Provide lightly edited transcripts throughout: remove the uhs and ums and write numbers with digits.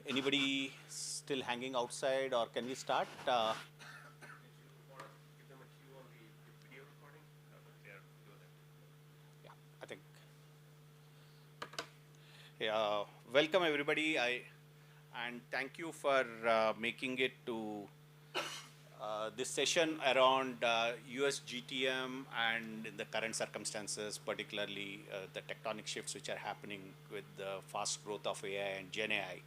Anybody still hanging outside, or can we start? Yeah, I think. Yeah, welcome everybody. And thank you for making it to this session around US GTM and in the current circumstances, particularly the tectonic shifts which are happening with the fast growth of AI and Gen AI.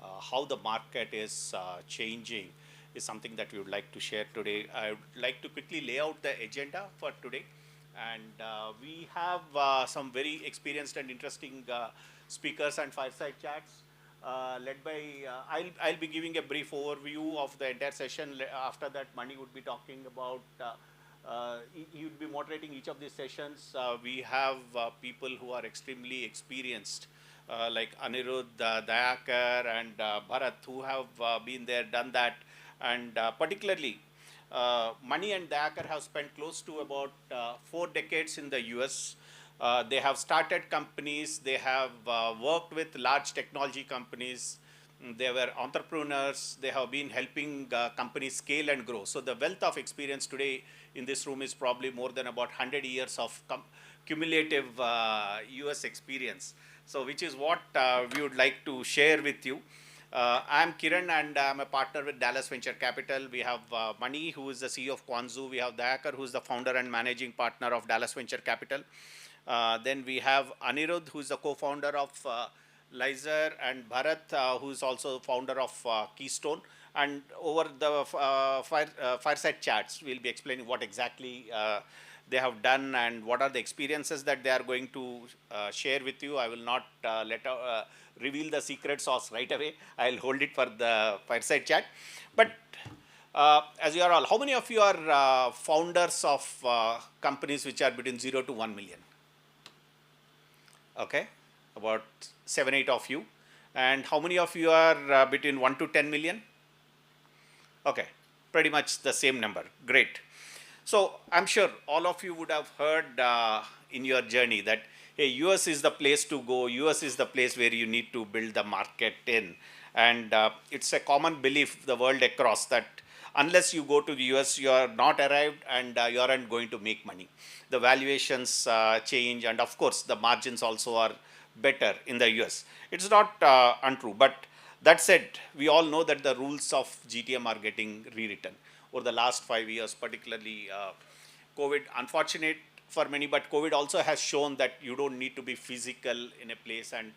How the market is changing is something that we would like to share today. I would like to quickly lay out the agenda for today. And we have some very experienced and interesting speakers and fireside chats led by, I'll be giving a brief overview of the entire session. After that, Mani would be talking about, he would be moderating each of these sessions. We have people who are extremely experienced, like Anirudh, Dayakar, and Bharat, who have been there, done that. And particularly, Mani and Dayakar have spent close to about 4 decades in the US. They have started companies, they have worked with large technology companies, they were entrepreneurs, they have been helping companies scale and grow. So the wealth of experience today in this room is probably more than about 100 years of cumulative US experience. So which is what we would like to share with you. I'm Kiran and I'm a partner with Dallas Venture Capital. We have Mani, who is the CEO of Kwanzoo. We have Dayakar, who is the founder and managing partner of Dallas Venture Capital. Then we have Anirudh, who is the co-founder of Lizer, and Bharat, who is also founder of Keystone. And over the fireside chats, we'll be explaining what exactly they have done and what are the experiences that they are going to share with you. I will not reveal the secret sauce right away. I'll hold it for the fireside chat. But as you are all, how many of you are founders of companies which are between 0 to 1 million? Okay, about 7, 8 of you. And how many of you are between 1 to 10 million? Okay, pretty much the same number. Great. So I'm sure all of you would have heard in your journey that, hey, US is the place to go. US is the place where you need to build the market in. And it's a common belief the world across that unless you go to the US, you are not arrived and you aren't going to make money. The valuations change, and of course, the margins also are better in the US. It's not untrue, but that said, we all know that the rules of GTM are getting rewritten. Over the last 5 years, particularly COVID, unfortunate for many, but COVID also has shown that you don't need to be physical in a place and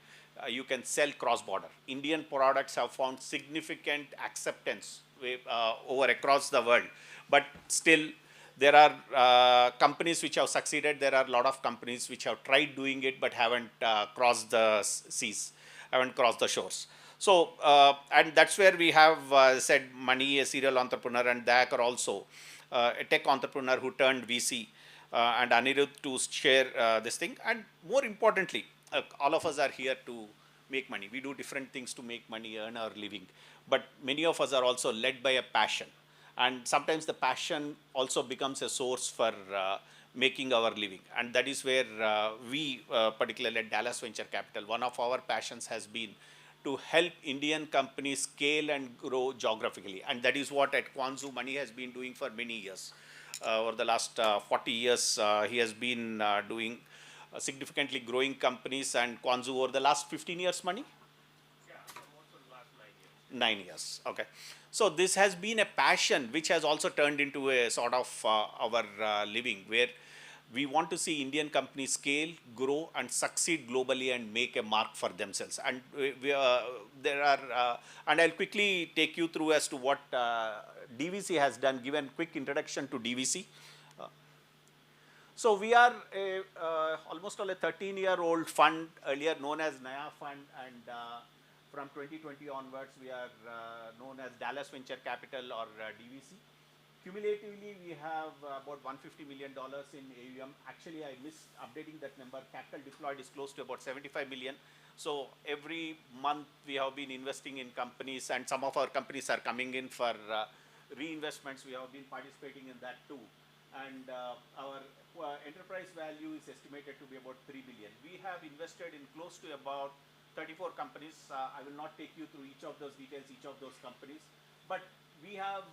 you can sell cross-border. Indian products have found significant acceptance over across the world, but still there are companies which have succeeded. There are a lot of companies which have tried doing it but haven't crossed the seas, haven't crossed the shores. So, and that's where we have said Mani, a serial entrepreneur, and Dayakar also, a tech entrepreneur who turned VC, and Anirudh to share this thing. And more importantly, all of us are here to make money. We do different things to make money, earn our living. But many of us are also led by a passion. And sometimes the passion also becomes a source for making our living. And that is where we, particularly at Dallas Venture Capital, one of our passions has been to help Indian companies scale and grow geographically. And that is what at Kwanzoo Mani has been doing for many years. Over the last 40 years, he has been doing significantly growing companies, and Kwanzoo over the last 15 years, Mani? Yeah, almost for the last 9 years. 9 years, okay. So this has been a passion which has also turned into a sort of our living, where we want to see Indian companies scale, grow, and succeed globally and make a mark for themselves. And there are, and I'll quickly take you through as to what DVC has done, given quick introduction to DVC. So we are almost a 13-year-old fund, earlier known as Naya Fund, and from 2020 onwards, we are known as Dallas Venture Capital or DVC. Cumulatively, we have about $150 million in AUM. Actually, I missed updating that number. Capital deployed is close to about 75 million. So every month, we have been investing in companies, and some of our companies are coming in for reinvestments. We have been participating in that too. And our enterprise value is estimated to be about 3 billion. We have invested in close to about 34 companies. I will not take you through each of those details, each of those companies. But we have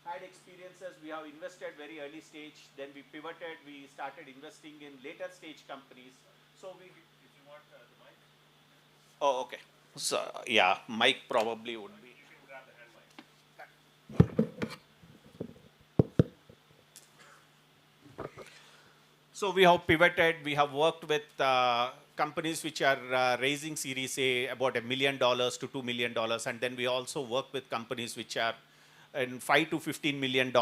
had experiences. We have invested very early stage. Then we pivoted. We started investing in later stage companies. So we. If you want the mic. Oh, okay. So yeah, mic probably would be. You can grab the hand mic. So we have pivoted. We have worked with companies which are raising Series A about $1 million to $2 million, and then we also work with companies which are in $5 to $15 million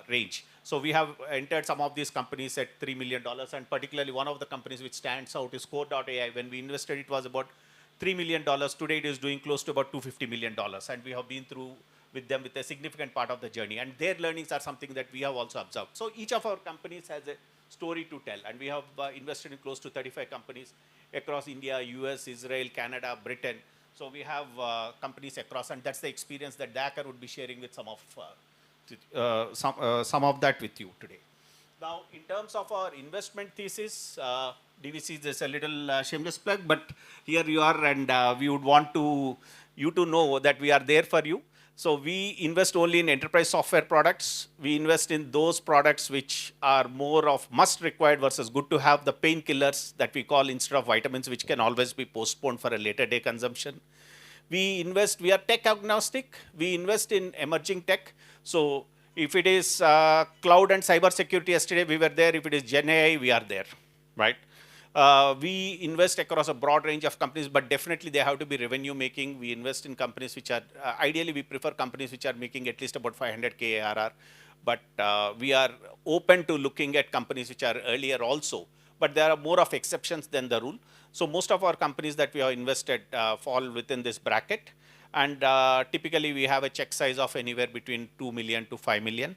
range. So we have entered some of these companies at $3 million, and particularly one of the companies which stands out is Core.ai. When we invested, it was about $3 million. Today it is doing close to about $250 million, and we have been through with them with a significant part of the journey. And their learnings are something that we have also observed. So each of our companies has a story to tell, and we have invested in close to 35 companies across India, US, Israel, Canada, Britain. So we have companies across, and that's the experience that Dakar would be sharing with some of that with you today. Now, in terms of our investment thesis, DVC is just a little shameless plug, but here you are, and we would want you to know that we are there for you. So we invest only in enterprise software products. We invest in those products which are more of must required versus good to have, the painkillers that we call instead of vitamins, which can always be postponed for a later day consumption. We are tech agnostic. We invest in emerging tech. So if it is cloud and cyber security, yesterday we were there. If it is Gen AI, we are there, right? We invest across a broad range of companies, but definitely they have to be revenue making. We invest in companies which are, ideally we prefer companies which are making at least about 500K ARR, but we are open to looking at companies which are earlier also, but there are more of exceptions than the rule. So most of our companies that we have invested fall within this bracket. And typically we have a check size of anywhere between 2 million to 5 million.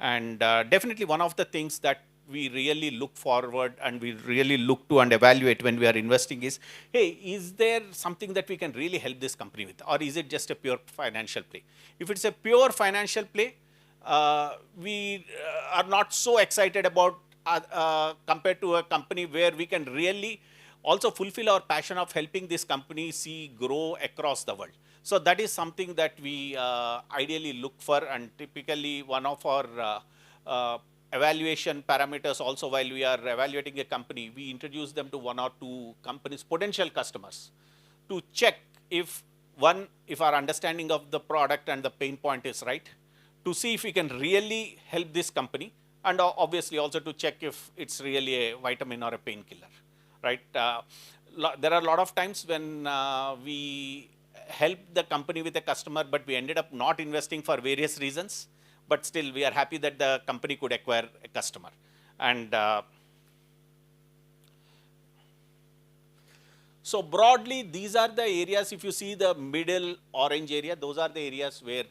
And definitely one of the things that we really look forward and we really look to and evaluate when we are investing is, hey, is there something that we can really help this company with? Or is it just a pure financial play? If it's a pure financial play, we are not so excited about compared to a company where we can really also fulfill our passion of helping this company see grow across the world. So that is something that we ideally look for, and typically one of our evaluation parameters also, while we are evaluating a company, we introduce them to one or two companies, potential customers, to check if our understanding of the product and the pain point is right, to see if we can really help this company, and obviously also to check if it's really a vitamin or a painkiller, right? There are a lot of times when we help the company with a customer, but we ended up not investing for various reasons. But still, we are happy that the company could acquire a customer. And so broadly, these are the areas. If you see the middle orange area, those are the areas where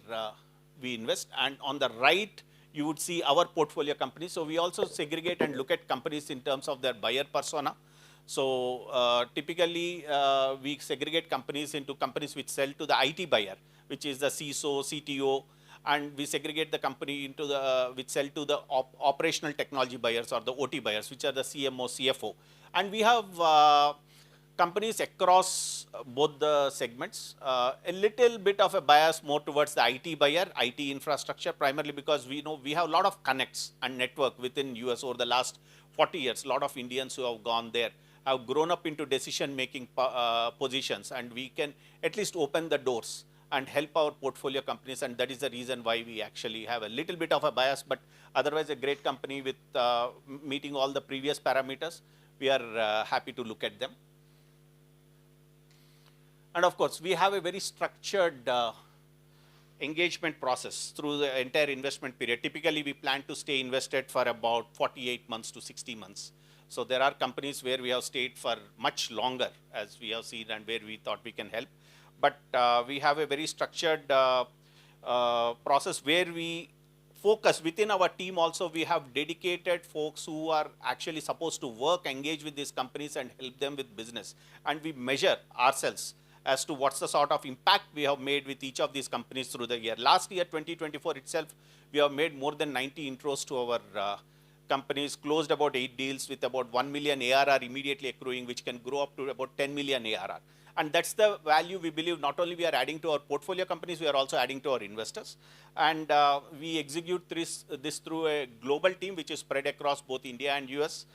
we invest. And on the right, you would see our portfolio companies. So we also segregate and look at companies in terms of their buyer persona. So typically, we segregate companies into companies which sell to the IT buyer, which is the CISO, CTO, and we segregate the company into the which sell to the operational technology buyers or the OT buyers, which are the CMO, CFO. And we have companies across both the segments. A little bit of a bias more towards the IT buyer, IT infrastructure, primarily because we know we have a lot of connects and network within US over the last 40 years. A lot of Indians who have gone there have grown up into decision-making positions, and we can at least open the doors and help our portfolio companies, and that is the reason why we actually have a little bit of a bias, but otherwise a great company with meeting all the previous parameters. We are happy to look at them. And of course, we have a very structured engagement process through the entire investment period. Typically, we plan to stay invested for about 48 months to 60 months. So there are companies where we have stayed for much longer, as we have seen, and where we thought we can help. But we have a very structured process where we focus within our team. Also, we have dedicated folks who are actually supposed to work, engage with these companies and help them with business. And we measure ourselves as to what's the sort of impact we have made with each of these companies through the year. Last year, 2024 itself, we have made more than 90 intros to our companies, closed about 8 deals with about 1 million ARR immediately accruing, which can grow up to about 10 million ARR. And that's the value we believe not only we are adding to our portfolio companies, we are also adding to our investors. And we execute this through a global team, which is spread across both India and US,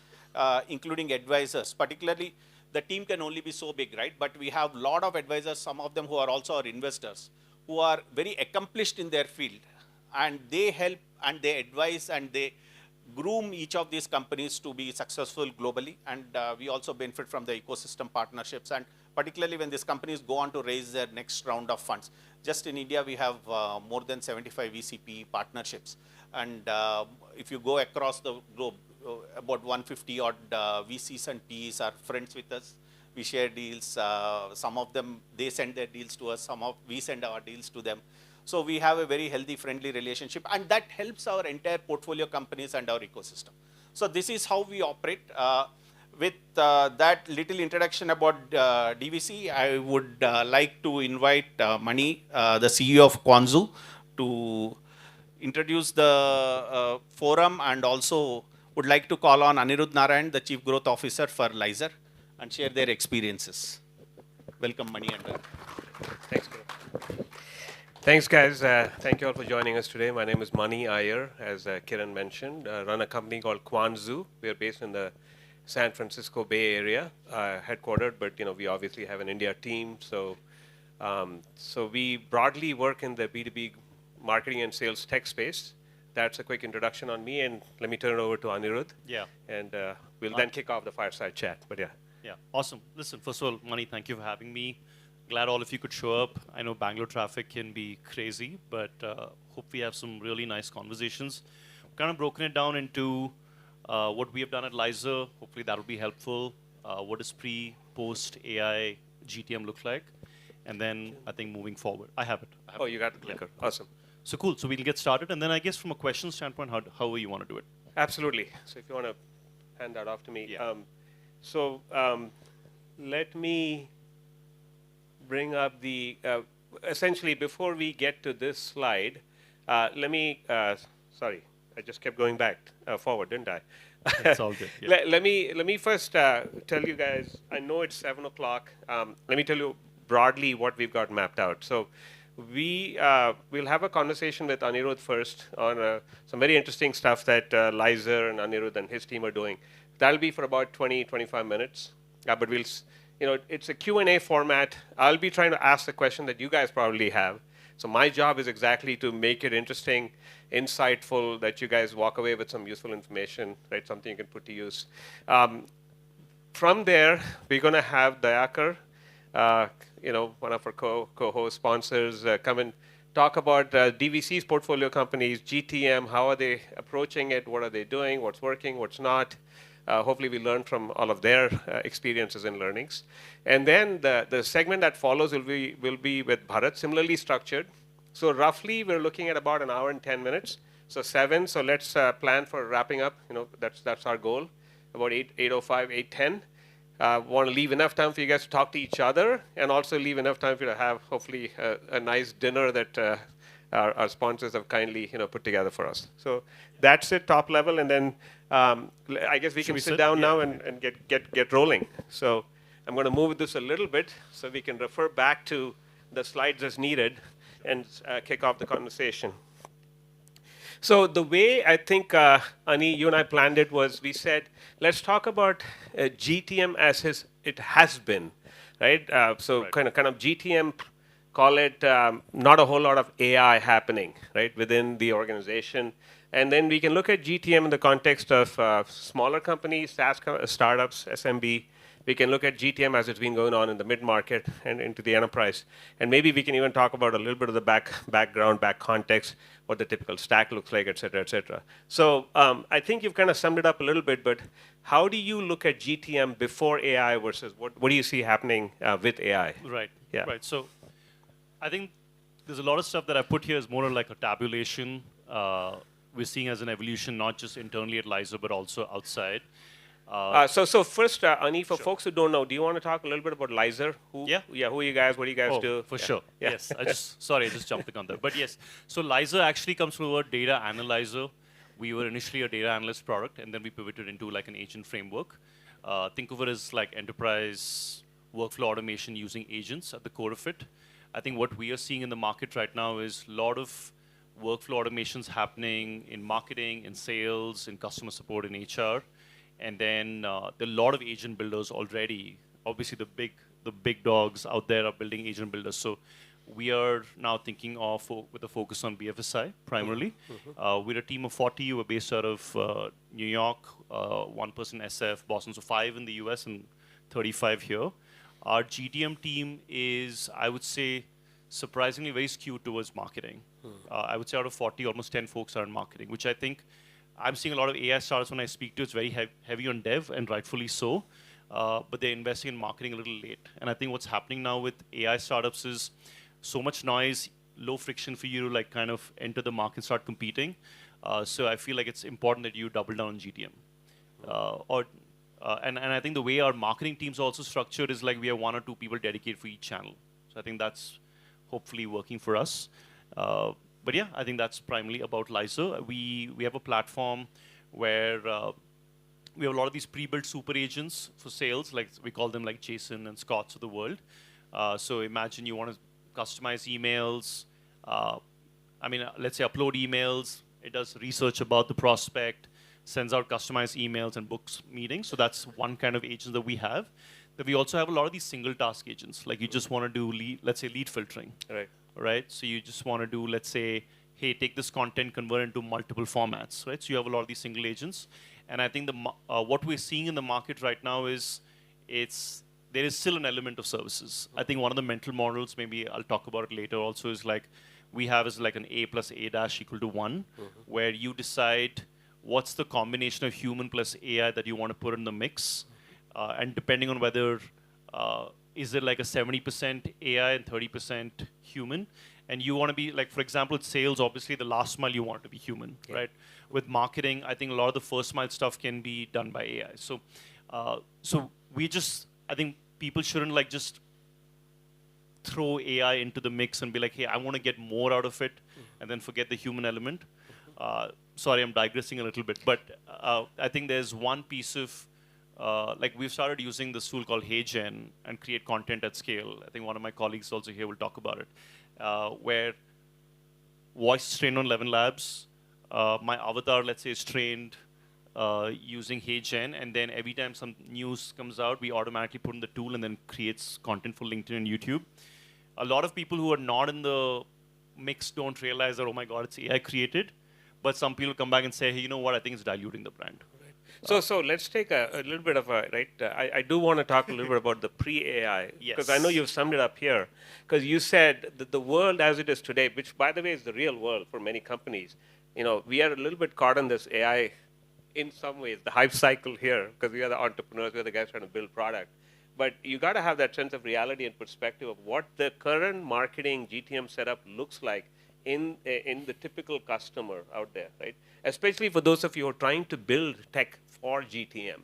including advisors. Particularly, the team can only be so big, right? But we have a lot of advisors, some of them who are also our investors, who are very accomplished in their field. And they help and they advise and they groom each of these companies to be successful globally. And we also benefit from the ecosystem partnerships. And particularly when these companies go on to raise their next round of funds. Just in India, we have more than 75 VCP partnerships. And if you go across the globe, about 150 odd VCs and PEs are friends with us. We share deals. Some of them, they send their deals to us. We send our deals to them. So we have a very healthy, friendly relationship. And that helps our entire portfolio companies and our ecosystem. So this is how we operate. With that little introduction about DVC, I would like to invite Mani, the CEO of Kwanzoo, to introduce the forum, and also would like to call on Anirudh Narayan, the Chief Growth Officer for Lizer, and share their experiences. Welcome, Mani. Thanks, Kiran. Thanks, guys. Thank you all for joining us today. My name is Mani Iyer, as Kiran mentioned. Run a company called Kwanzoo. We are based in the San Francisco Bay Area, headquartered, but we obviously have an India team. So we broadly work in the B2B marketing and sales tech space. That's a quick introduction on me, and let me turn it over to Anirudh. Yeah. And we'll then kick off the fireside chat. But yeah. Yeah. Awesome. Listen, first of all, Mani, thank you for having me. Glad all of you could show up. I know Bangalore traffic can be crazy, but hope we have some really nice conversations. Kind of broken it down into what we have done at Lizer. Hopefully that will be helpful. What does pre, post AI GTM look like? And then I think moving forward, I have it. Oh, you got the clicker. Yeah. Awesome. So cool. So we'll get started. And then I guess from a question standpoint, how you want to do it? Absolutely. So if you want to hand that off to me. Yeah. Let me bring up the, essentially before we get to this slide, let me, sorry, I just kept going back forward, didn't I? It's all good. Yeah. Let me first tell you guys, I know it's 7 o'clock. Let me tell you broadly what we've got mapped out. So we'll have a conversation with Anirudh first on some very interesting stuff that Lizer and Anirudh and his team are doing. That'll be for about 20, 25 minutes. But we'll, it's a Q&A format. I'll be trying to ask the question that you guys probably have. So my job is exactly to make it interesting, insightful, that you guys walk away with some useful information, right? Something you can put to use. From there, we're going to have Dayakar, one of our co-host sponsors, come and talk about DVC's portfolio companies, GTM, how are they approaching it, what are they doing, what's working, what's not. Hopefully we learn from all of their experiences and learnings. And then the segment that follows will be with Bharat, similarly structured. So roughly we're looking at about an hour and 10 minutes. So 7, so let's plan for wrapping up. That's our goal, about 8:05, 8:10. Want to leave enough time for you guys to talk to each other, and also leave enough time for you to have, hopefully, a nice dinner that our sponsors have kindly put together for us. So that's it, top level, and then I guess we can sit down now and get rolling. So I'm going to move this a little bit so we can refer back to the slides as needed and kick off the conversation. So the way I think, Ani, you and I planned it was we said, let's talk about GTM as it has been, right? Right. Kind of GTM, call it not a whole lot of AI happening, right, within the organization. And then we can look at GTM in the context of smaller companies, SaaS startups, SMB. We can look at GTM as it's been going on in the mid-market and into the enterprise. And maybe we can even talk about a little bit of the background, back context, what the typical stack looks like, et cetera, et cetera. So I think you've kind of summed it up a little bit, but how do you look at GTM before AI versus what do you see happening with AI? Right. Yeah. Right. So I think there's a lot of stuff that I put here is more like a tabulation. We're seeing as an evolution, not just internally at Lizer, but also outside. So first, Ani, for folks who don't know, do you want to talk a little bit about Lizer? Who are you guys? What do you guys do? For sure. Yeah. Yes. I just jumped the gun there. But yes, so Lizer actually comes from the word data analyzer. We were initially a data analyst product, and then we pivoted into like an agent framework. Think of it as like enterprise workflow automation using agents at the core of it. I think what we are seeing in the market right now is a lot of workflow automations happening in marketing, in sales, in customer support, in HR. And then there are a lot of agent builders already. Obviously, the big dogs out there are building agent builders. So we are now thinking of with a focus on BFSI primarily. We're a team of 40. We're based out of New York, 1% SF, Boston, so 5 in the US and 35 here. Our GTM team is, I would say, surprisingly very skewed towards marketing. I would say out of 40, almost 10 folks are in marketing, which I think I'm seeing a lot of AI startups when I speak to. It's very heavy on dev, and rightfully so. But they're investing in marketing a little late. And I think what's happening now with AI startups is so much noise, low friction for you to like kind of enter the market and start competing. So I feel like it's important that you double down on GTM. And I think the way our marketing teams are also structured is like we have 1 or 2 people dedicated for each channel. So I think that's hopefully working for us. But yeah, I think that's primarily about Lizer. We have a platform where we have a lot of these pre-built super agents for sales, like we call them like Jason and Scott's of the world. So imagine you want to customize emails. Let's say upload emails. It does research about the prospect, sends out customized emails and books meetings. So that's one kind of agent that we have. Then we also have a lot of these single task agents. Like you just want to do, let's say, lead filtering. Right? So you just want to do, let's say, hey, take this content, convert it into multiple formats. Right? So you have a lot of these single agents. And I think what we're seeing in the market right now is there is still an element of services. I think one of the mental models, maybe I'll talk about it later also, is like we have is like an A plus A dash equal to 1, where you decide what's the combination of human plus AI that you want to put in the mix. And depending on whether, is it like a 70% AI and 30% human? And you want to be, like, for example, with sales, obviously the last mile you want to be human, right? With marketing, I think a lot of the first mile stuff can be done by AI. So I think people shouldn't like just throw AI into the mix and be like, hey, I want to get more out of it, and then forget the human element. Sorry, I'm digressing a little bit, but I think there's one piece of, like we've started using this tool called HeyGen and create content at scale. I think one of my colleagues also here will talk about it, where voice is trained on 11 labs. My avatar, let's say, is trained using HeyGen, and then every time some news comes out, we automatically put in the tool and then creates content for LinkedIn and YouTube. A lot of people who are not in the mix don't realize that, oh my God, it's AI created. But some people come back and say, hey, you know what, I think it's diluting the brand. So let's take a little bit of a, right, I do want to talk a little bit about the pre-AI, because I know you've summed it up here, because you said that the world as it is today, which by the way is the real world for many companies, we are a little bit caught in this AI in some ways, the hype cycle here, because we are the entrepreneurs, we're the guys trying to build product. But you got to have that sense of reality and perspective of what the current marketing GTM setup looks like in the typical customer out there, right? Especially for those of you who are trying to build tech for GTM.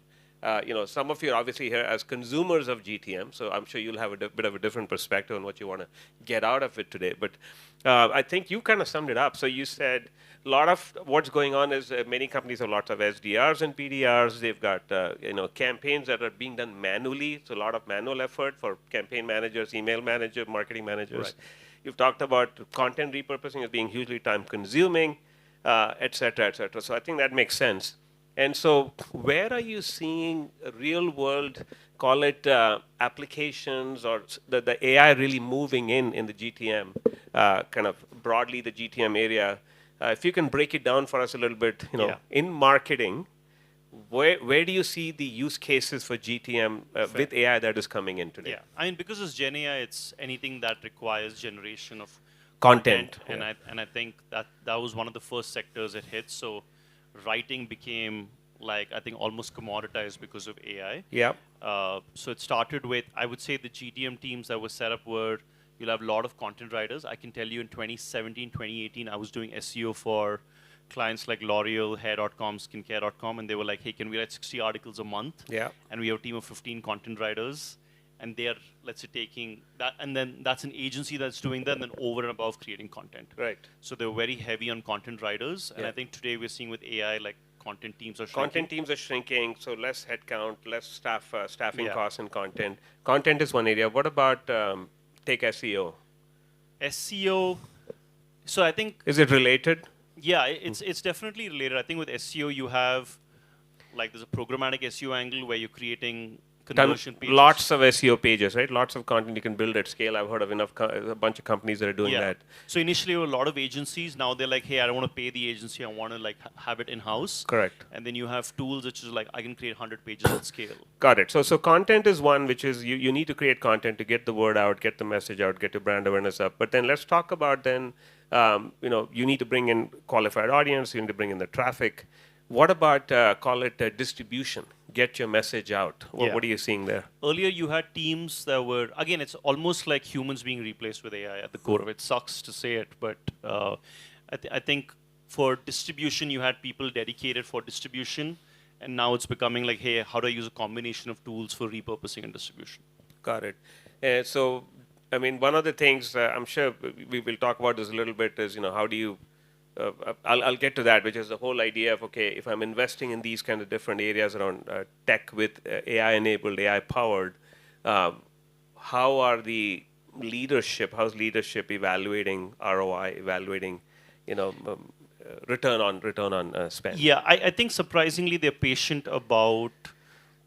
Some of you are obviously here as consumers of GTM, so I'm sure you'll have a bit of a different perspective on what you want to get out of it today. But I think you kind of summed it up. So you said a lot of what's going on is many companies have lots of SDRs and PDRs. They've got campaigns that are being done manually. So a lot of manual effort for campaign managers, email managers, marketing managers. Right. You've talked about content repurposing as being hugely time consuming, et cetera, et cetera. So I think that makes sense. And so where are you seeing real world, call it applications or the AI really moving in the GTM, kind of broadly the GTM area? If you can break it down for us a little bit, in marketing, where do you see the use cases for GTM with AI that is coming in today? Yeah, I mean, because it's Gen AI, it's anything that requires generation of content. And I think that was one of the first sectors it hit. So writing became like, I think, almost commoditized because of AI. Yeah. So it started with, I would say the GTM teams that were set up were, you'll have a lot of content writers. I can tell you in 2017, 2018, I was doing SEO for clients like L'Oreal, Hair.com, Skincare.com, and they were like, hey, can we write 60 articles a month? Yeah. And we have a team of 15 content writers. and they're, let's say, taking that, and then that's an agency that's doing that, and then over and above creating content. Right. So they're very heavy on content writers, and Yeah. I think today we're seeing with AI, like content teams are shrinking. Content teams are shrinking, so less headcount, less staffing Yeah. costs in content. Content is one area. What about take SEO? SEO. So I think, Is it related? yeah, it's definitely related. I think with SEO you have, like, there's a programmatic SEO angle where you're creating conversion pages. Lots of SEO pages, right? Lots of content you can build at scale. I've heard of a bunch of companies that are doing that. So initially, a lot of agencies. Now they're like, hey, I don't want to pay the agency. I want to like have it in house. Correct. And then you have tools which is like, I can create 100 pages at scale. Got it. So content is one, which is you need to create content to get the word out, get the message out, get your brand awareness up. But then let's talk about then, you need to bring in qualified audience. You need to bring in the traffic. What about call it distribution? Get your message out. What are you seeing there? Earlier, you had teams that were, again, it's almost like humans being replaced with AI at the core of it. Sucks to say it, but I think for distribution, you had people dedicated for distribution, and now it's becoming like, hey, how do I use a combination of tools for repurposing and distribution? Got it. So, I mean, one of the things I'm sure we will talk about this a little bit is, how do you I'll get to that, which is the whole idea of, okay, if I'm investing in these kind of different areas around tech with AI-enabled, AI-powered, how are how's leadership evaluating ROI, evaluating, return on spend? Yeah, I think surprisingly they're patient about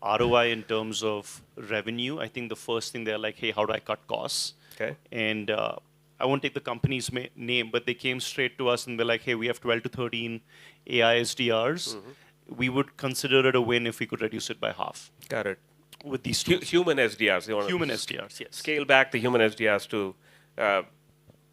ROI in terms of revenue. I think the first thing they're like, hey, how do I cut costs? Okay. And I won't take the company's name, but they came straight to us and they're like, hey, we have 12 to 13 AI SDRs. We would consider it a win if we could reduce it by half. Got it. With these tools. Human SDRs. They want Human SDRs, yes. Scale back the human SDRs to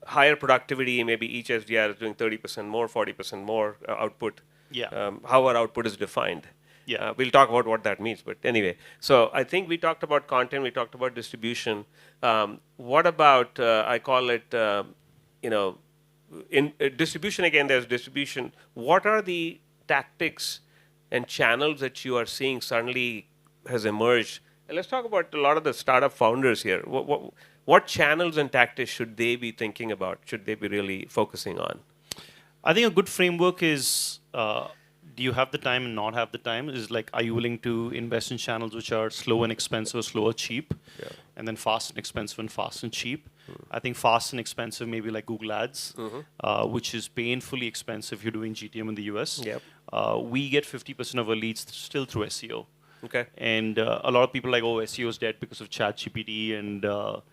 higher productivity. Maybe each SDR is doing 30% more, 40% more output. Yeah. How our output is defined. Yeah. We'll talk about what that means. But anyway, so I think we talked about content, we talked about distribution. What about, I call it, in distribution, again, there's distribution. What are the tactics and channels that you are seeing suddenly has emerged? And let's talk about a lot of the startup founders here. What channels and tactics should they be thinking about? Should they be really focusing on? I think a good framework is, do you have the time and not have the time? Is like, are you willing to invest in channels which are slow and expensive, slow or cheap? Yeah. And then fast and expensive and fast and cheap. I think fast and expensive, maybe like Google Ads, which is painfully expensive if you're doing GTM in the US. Yep. We get 50% of our leads still through SEO. Okay. And a lot of people are like, oh, SEO is dead because of ChatGPT and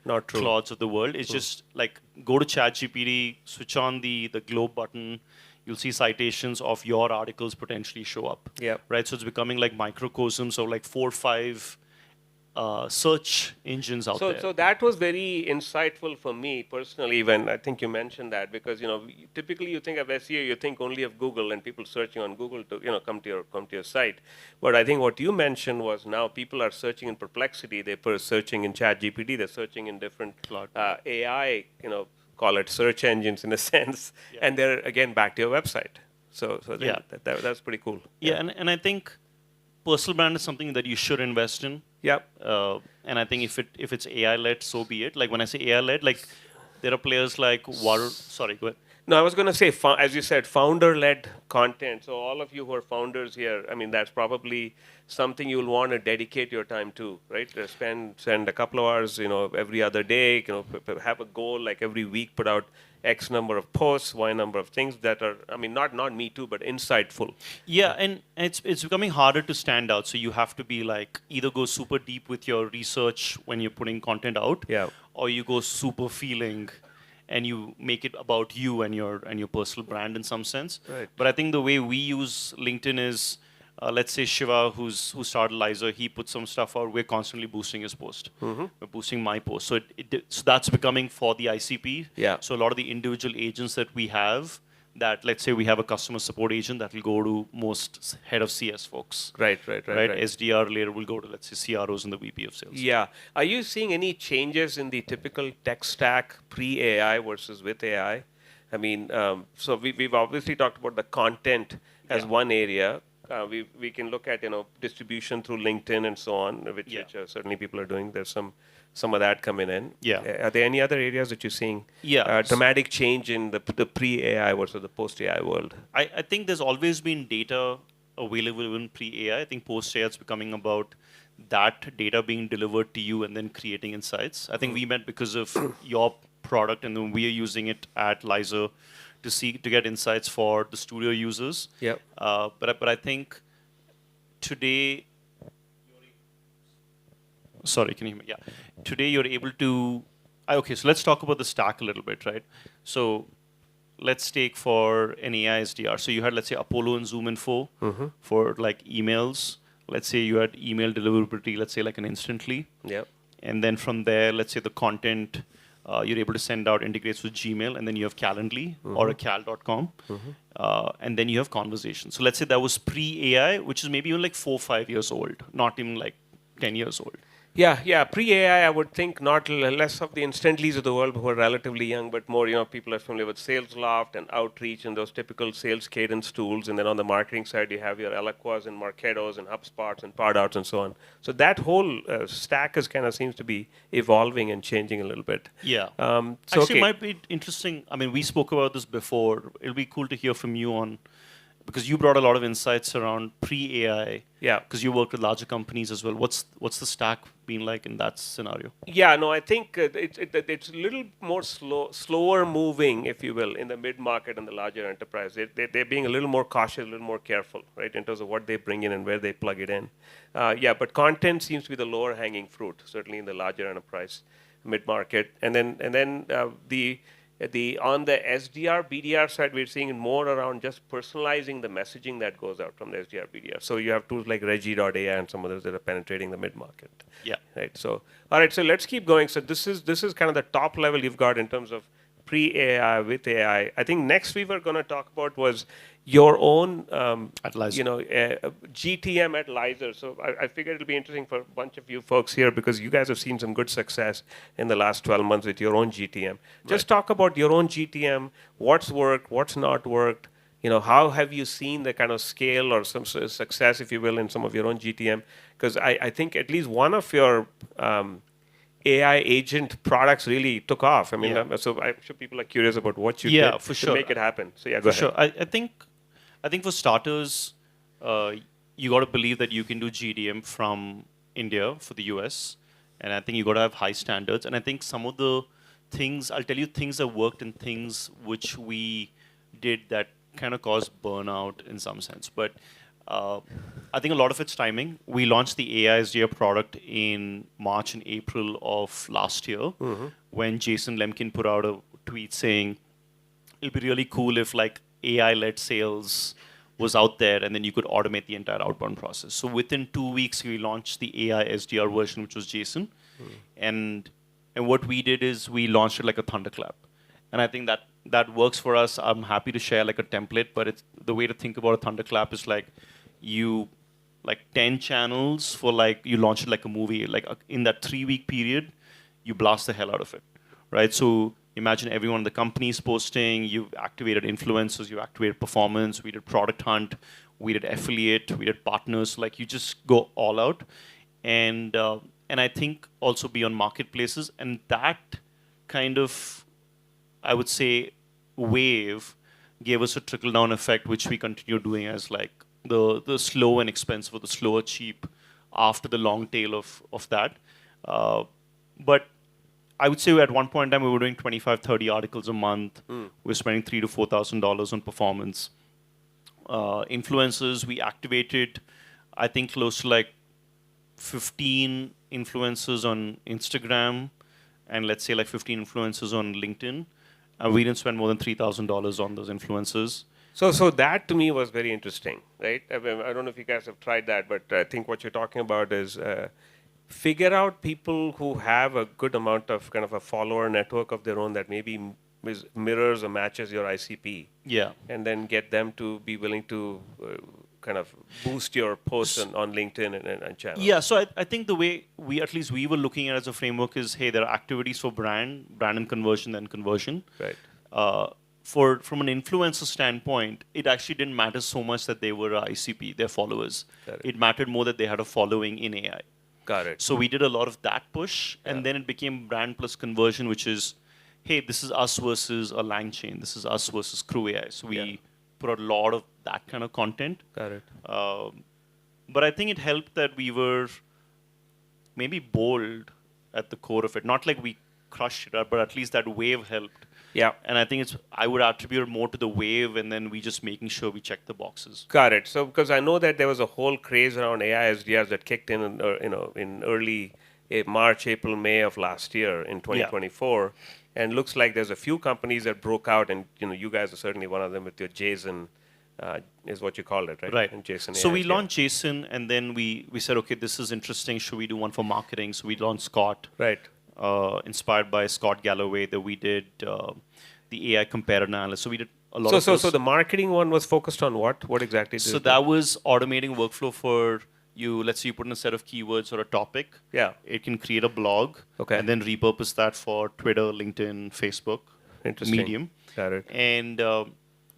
Not true. Claudes of the world. It's just like, go to ChatGPT, switch on the globe button. You'll see citations of your articles potentially show up. Yep. Right. So it's becoming like microcosms of like 4 or 5 search engines out there. So that was very insightful for me personally when I think you mentioned that, because typically you think of SEO, you think only of Google and people searching on Google to come to your site. But I think what you mentioned was now people are searching in Perplexity, they're searching in ChatGPT, they're searching in different AI, call it search engines in a sense, and they're again back to your website. So that's pretty cool. Yeah, and I think personal brand is something that you should invest in. Yep. And I think if it's AI led, so be it. Like when I say AI led, like there are players like sorry, go ahead. No, I was going to say, as you said, founder-led content. So all of you who are founders here, I mean, that's probably something you'll want to dedicate your time to, right? Spend a couple of hours, every other day, have a goal, like every week, put out X number of posts, Y number of things that are, I mean, not me too, but insightful. Yeah, and it's becoming harder to stand out. So you have to be like, either go super deep with your research when you're putting content out, or you go super feeling and you make it about you and your personal brand in some sense. Right. But I think the way we use LinkedIn is, let's say Shiva, who started Lizer, he puts some stuff out. We're constantly boosting his post. We're boosting my post. So so that's becoming for the ICP. Yeah. So a lot of the individual agents that we have, that let's say we have a customer support agent that will go to most head of CS folks. Right. SDR later will go to, let's say, CROs and the VP of sales. Yeah. Are you seeing any changes in the typical tech stack pre-AI versus with AI? I mean, so we've obviously talked about the content as one area. We can look at distribution through LinkedIn and so on, which certainly people are doing. There's some some of that coming in. Yeah. Are there any other areas that you're seeing Yeah. dramatic change in the pre-AI versus the post-AI world? I think there's always been data available in pre-AI. I think post-AI it's becoming about that data being delivered to you and then creating insights. I think we met because of your product, and then we are using it at Lizer to get insights for the studio users. Yep. But I think today, sorry, can you hear me? Yeah. Today you're able to. Okay, so let's talk about the stack a little bit, right? So let's take for an AI SDR. So you had, let's say, Apollo and Zoom Info for like emails. Let's say you had email deliverability, let's say like an instantly. Yep. And then from there, let's say the content you're able to send out integrates with Gmail, and then you have Calendly or a cal.com. And then you have conversations. So let's say that was pre-AI, which is maybe even like 4 or 5 years old, not even like 10 years old. Yeah. Pre-AI, I would think not less of the Instantlies of the world who are relatively young, but more, people are familiar with SalesLoft and Outreach and those typical sales cadence tools. And then on the marketing side, you have your Eloquas and Marketos and HubSpots and Pardouts and so on. So that whole stack is kind of seems to be evolving and changing a little bit. Yeah. So Actually, it might be interesting. I mean, we spoke about this before. It'll be cool to hear from you on, because you brought a lot of insights around pre-AI. Yeah. Because you work with larger companies as well. What's the stack been like in that scenario? Yeah, no, I think it's a little more slower moving, if you will, in the mid-market and the larger enterprise. They're being a little more cautious, a little more careful, right, in terms of what they bring in and where they plug it in. But content seems to be the lower hanging fruit, certainly in the larger enterprise, mid-market. And then on the SDR, BDR side, we're seeing more around just personalizing the messaging that goes out from the SDR, BDR. So you have tools like Regi.ai and some others that are penetrating the mid-market. Yeah. Right. So, all right. So let's keep going. So this is kind of the top level you've got in terms of pre-AI with AI. I think next we were going to talk about was your own GTM at Lizer. So I figured it'll be interesting for a bunch of you folks here because you guys have seen some good success in the last 12 months with your own GTM. Just talk about your own GTM, what's worked, what's not worked. How have you seen the kind of scale or some success, if you will, in some of your own GTM? Because I think at least one of your AI agent products really took off. I mean, so I'm sure people are curious about what you did for to sure. make it happen. So go for ahead. Sure. I think for starters, you got to believe that you can do GTM from India for the US, and I think you got to have high standards. And I think some of the things, I'll tell you things that worked and things which we did that kind of caused burnout in some sense. But I think a lot of it's timing. We launched the AI SDR product in March and April of last year when Jason Lemkin put out a tweet saying, it'll be really cool if like AI-led sales was out there and then you could automate the entire outbound process. So within 2 weeks, we launched the AI SDR version, which was Jason. And what we did is we launched it like a thunderclap. And I think that works for us. I'm happy to share like a template, but it's the way to think about a thunderclap is like 10 channels for like, you launch it like a movie. Like in that 3-week period, you blast the hell out of it, right? So imagine everyone in the company is posting, you've activated influencers, you've activated performance, we did product hunt, we did affiliate, we did partners, like you just go all out. And I think also be on marketplaces, and that kind of, I would say, wave gave us a trickle-down effect, which we continue doing as like the slow and expensive or the slow or cheap after the long tail of that. But I would say at one point in time, we were doing 25, 30 articles a month. We're spending $3,000 to $4,000 on performance. Influencers, we activated, I think, close to like 15 influencers on Instagram and let's say like 15 influencers on LinkedIn. And we didn't spend more than $3,000 on those influencers. So that to me was very interesting, right? I don't know if you guys have tried that, but I think what you're talking about is figure out people who have a good amount of kind of a follower network of their own that maybe mirrors or matches your ICP. Yeah. And then get them to be willing to kind of boost your posts on LinkedIn and channels. Yeah, so I think the way we were looking at it as a framework is, hey, there are activities for brand and conversion, then conversion. Right. From an influencer standpoint, it actually didn't matter so much that they were ICP, their followers. It mattered more that they had a following in AI. Got it. So we did a lot of that push, and then it became brand plus conversion, which is, hey, this is us versus a LangChain. This is us versus Crew AI. So we put out a lot of that kind of content. Got it. But I think it helped that we were maybe bold at the core of it. Not like we crushed it, but at least that wave helped. Yeah. And I think I would attribute more to the wave, and then we just making sure we check the boxes. Got it. So because I know that there was a whole craze around AI SDRs that kicked in, in early March, April, May of last year in 2024, and looks like there's a few companies that broke out, and you guys are certainly one of them with your JSON, is what you called it, right? Right. And JSON. So AI we SDR. launched JSON, and then we said, okay, this is interesting. Should we do one for marketing? So we launched Scott. Right. Inspired by Scott Galloway, that we did the AI compare analysis. So we did a lot of So the marketing one was focused on what? What exactly? So that was automating workflow for you. Let's say you put in a set of keywords or a topic. Yeah. It can create a blog. Okay. And then repurpose that for Twitter, LinkedIn, Facebook, Interesting. Medium. Got it. And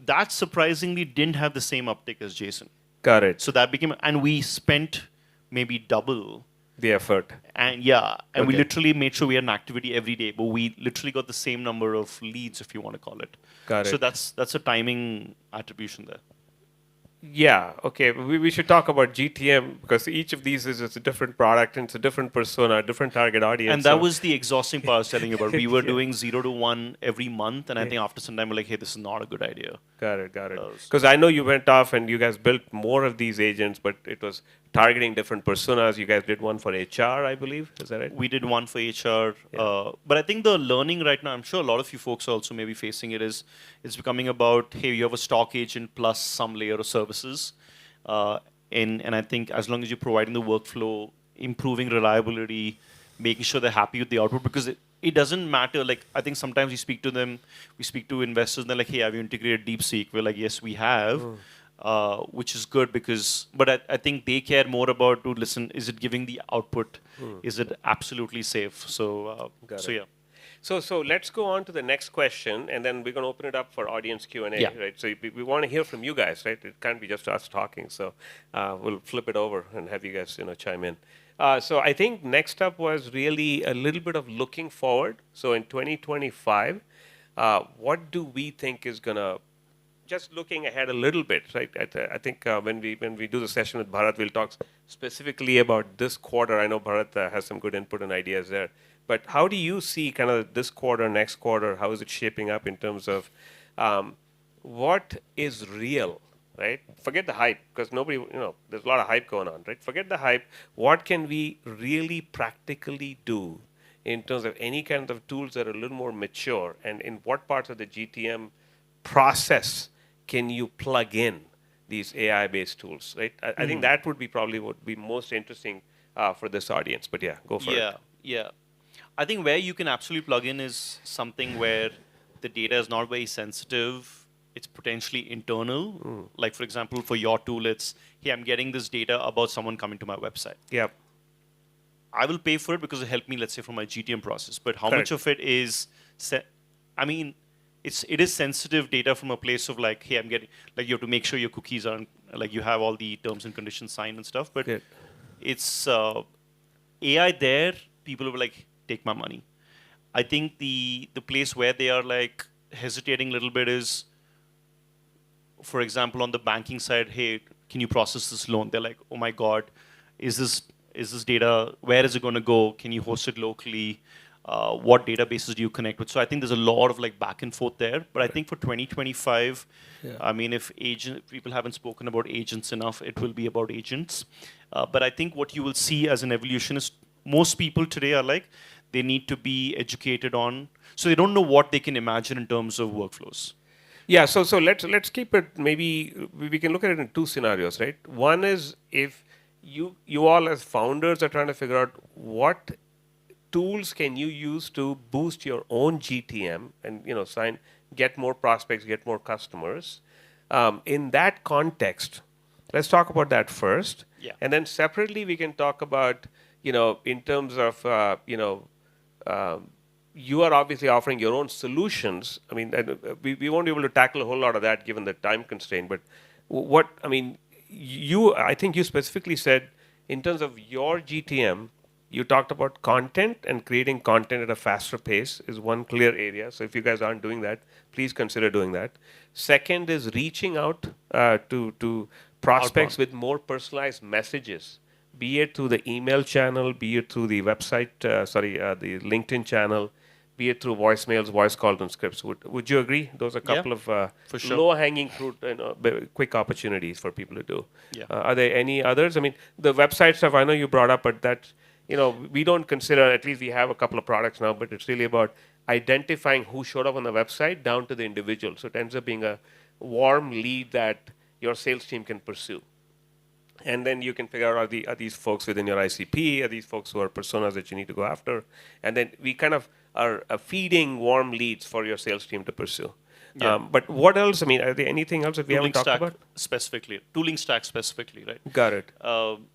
that surprisingly didn't have the same uptick as JSON. Got it. So that became, and we spent maybe double. The effort. And we literally made sure we had an activity every day, but we literally got the same number of leads, if you want to call it. Got it. So that's a timing attribution there. Yeah, okay. We should talk about GTM because each of these is a different product and it's a different persona, a different target audience. And that was the exhausting part I was telling you about. We were doing 0 to 1 every month, and I think after some time we're like, hey, this is not a good idea. Got it. Because I know you went off and you guys built more of these agents, but it was targeting different personas. You guys did one for HR, I believe. Is that right? We did one for HR. But I think the learning right now, I'm sure a lot of you folks are also maybe facing it, is it's becoming about, hey, you have a stock agent plus some layer of services. And I think as long as you're providing the workflow, improving reliability, making sure they're happy with the output, because it doesn't matter. Like, I think sometimes we speak to investors and they're like, hey, have you integrated DeepSeek? We're like, yes, we have. Which is good but I think they care more about listen, is it giving the output? Is it absolutely safe? So yeah. So let's go on to the next question, and then we're going to open it up for audience Q&A, right? So we want to hear from you guys, right? It can't be just us talking. So we'll flip it over and have you guys, chime in. So I think next up was really a little bit of looking forward. So in 2025, what do we think is going to, just looking ahead a little bit, right? I think when we do the session with Bharat, we'll talk specifically about this quarter. I know Bharat has some good input and ideas there. But how do you see kind of this quarter, next quarter? How is it shaping up in terms of what is real, right? Forget the hype, because nobody, there's a lot of hype going on, right? Forget the hype. What can we really practically do in terms of any kind of tools that are a little more mature? And in what parts of the GTM process can you plug in these AI-based tools, right? I think that would be probably what would be most interesting for this audience. But yeah, go for it. Yeah. I think where you can absolutely plug in is something where the data is not very sensitive. It's potentially internal. Like, for example, for your tool, it's, hey, I'm getting this data about someone coming to my website. Yep. I will pay for it because it helped me, let's say, for my GTM process. But how much of it is, it is sensitive data from a place of like, hey, I'm getting, like, you have to make sure your cookies aren't, like, you have all the terms and conditions signed and stuff. But it's AI there, people will be like, take my money. I think the place where they are like hesitating a little bit is, for example, on the banking side, hey, can you process this loan? They're like, oh my God, is this data, where is it going to go? Can you host it locally? What databases do you connect with? So I think there's a lot of like back and forth there. But I think for 2025, I mean, if people haven't spoken about agents enough, it will be about agents. But I think what you will see as an evolution is most people today are like, they need to be educated on, so they don't know what they can imagine in terms of workflows. Yeah, so let's keep it, maybe we can look at it in two scenarios, right? One is if you all as founders are trying to figure out what tools can you use to boost your own GTM and get more prospects, get more customers. In that context, let's talk about that first. Yeah. And then separately we can talk about, in terms of, you are obviously offering your own solutions. I mean, we won't be able to tackle a whole lot of that given the time constraint. But I think you specifically said in terms of your GTM, you talked about content and creating content at a faster pace is one clear area. So if you guys aren't doing that, please consider doing that. Second is reaching out to prospects Outbound. with more personalized messages, be it through the email channel, be it through the website, the LinkedIn channel, be it through voicemails, voice calls, and scripts. Would you agree? Those are a Yeah, couple of for sure. low-hanging fruit, quick opportunities for people to do. Yeah. Are there any others? I mean, the website stuff I know you brought up, but that we don't consider. At least we have a couple of products now, but it's really about identifying who showed up on the website down to the individual. So it ends up being a warm lead that your sales team can pursue. And then you can figure out are these folks within your ICP, are these folks who are personas that you need to go after, and then we kind of are feeding warm leads for your sales team to pursue. Yeah. But what else? I mean, are there anything else that we haven't Tooling talked stack about? specifically. Tooling stack specifically, right? Got it. Um,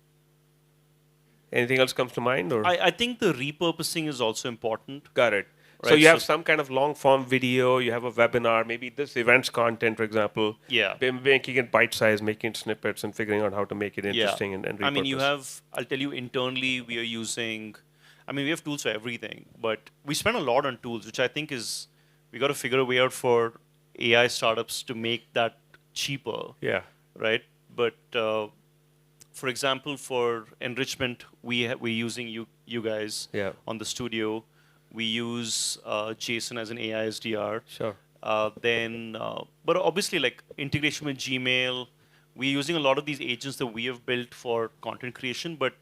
Anything else comes to mind, or I think the repurposing is also important. got it? So Right, you have so- some kind of long form video, you have a webinar, maybe this events content, for example. Yeah. Making it bite sized, making it snippets, and figuring out how to make it interesting and repurpose. I mean, I'll tell you internally, we are using, we have tools for everything, but we spend a lot on tools, which I think is, we got to figure a way out for AI startups to make that cheaper, Yeah. right? But for example, for enrichment, we're using you guys Yeah. on the studio. We use JSON as an AI SDR. Sure. But obviously, like integration with Gmail, we're using a lot of these agents that we have built for content creation. But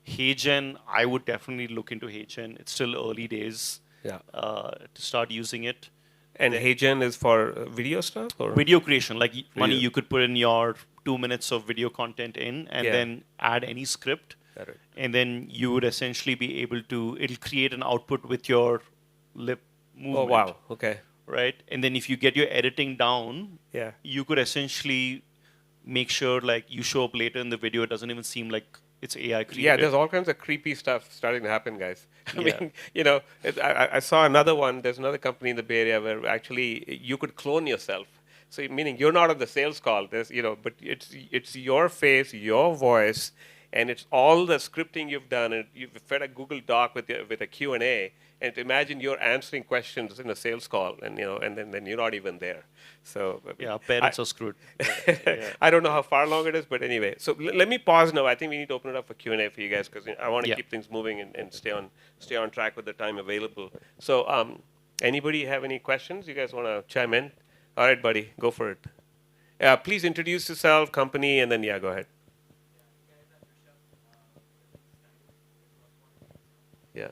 HeyGen, I would definitely look into HeyGen. It's still early days Yeah. to start using it. And HeyGen is for video stuff, or Video creation, like Mani, Video. you could put in your 2 minutes of video content in, and Yeah. then add any script. Got it. And then you would essentially be able to, it'll create an output with your lip movement. Oh wow. Okay. Right? And then if you get your editing down, Yeah. you could essentially make sure like you show up later in the video, it doesn't even seem like it's AI created. Yeah, there's all kinds of creepy stuff starting to happen, guys. I Yeah. mean, I saw another one. There's another company in the Bay Area where actually you could clone yourself. So meaning you're not on the sales call. But it's your face, your voice, and it's all the scripting you've done. And you've fed a Google Doc with a Q&A. And imagine you're answering questions in a sales call, and then you're not even there. So Yeah, parents are screwed. I don't know how far along it is, but anyway. So let me pause now. I think we need to open it up for Q&A for you guys because I want to Yeah. keep things moving and stay on track with the time available. So anybody have any questions? You guys want to chime in? All right, buddy, go for it. Please introduce yourself, company, and then go ahead. Yeah.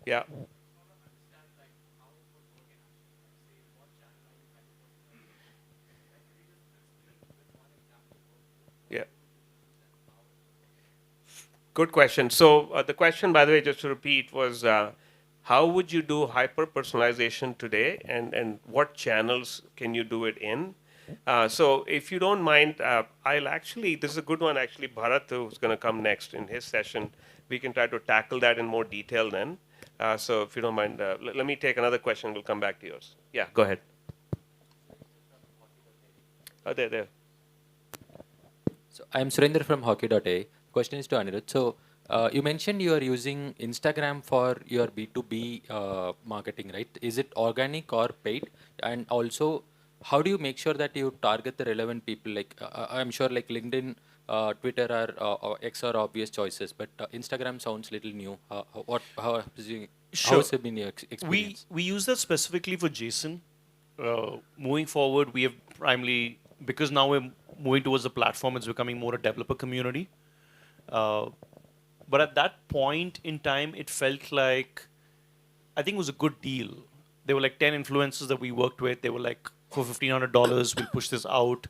Yeah. Yeah. Good question. So the question, by the way, just to repeat, was how would you do hyper personalization today, and what channels can you do it in? So if you don't mind, I'll actually, this is a good one actually, Bharat, who's going to come next in his session. We can try to tackle that in more detail then. So if you don't mind, let me take another question. We'll come back to yours. Yeah, go ahead. Oh, there. So I'm Surendra from Hockey.a. Question is to Anirudh. So you mentioned you are using Instagram for your B2B marketing, right? Is it organic or paid? And also, how do you make sure that you target the relevant people? Like I'm sure like LinkedIn, Twitter or X are obvious choices, but Instagram sounds little new. How has it been your experience? We use that specifically for JSON. Moving forward, we have primarily, because now we're moving towards the platform, it's becoming more a developer community. But at that point in time, it felt like, I think it was a good deal. There were like 10 influencers that we worked with. They were like, for $1,500, we'll push this out.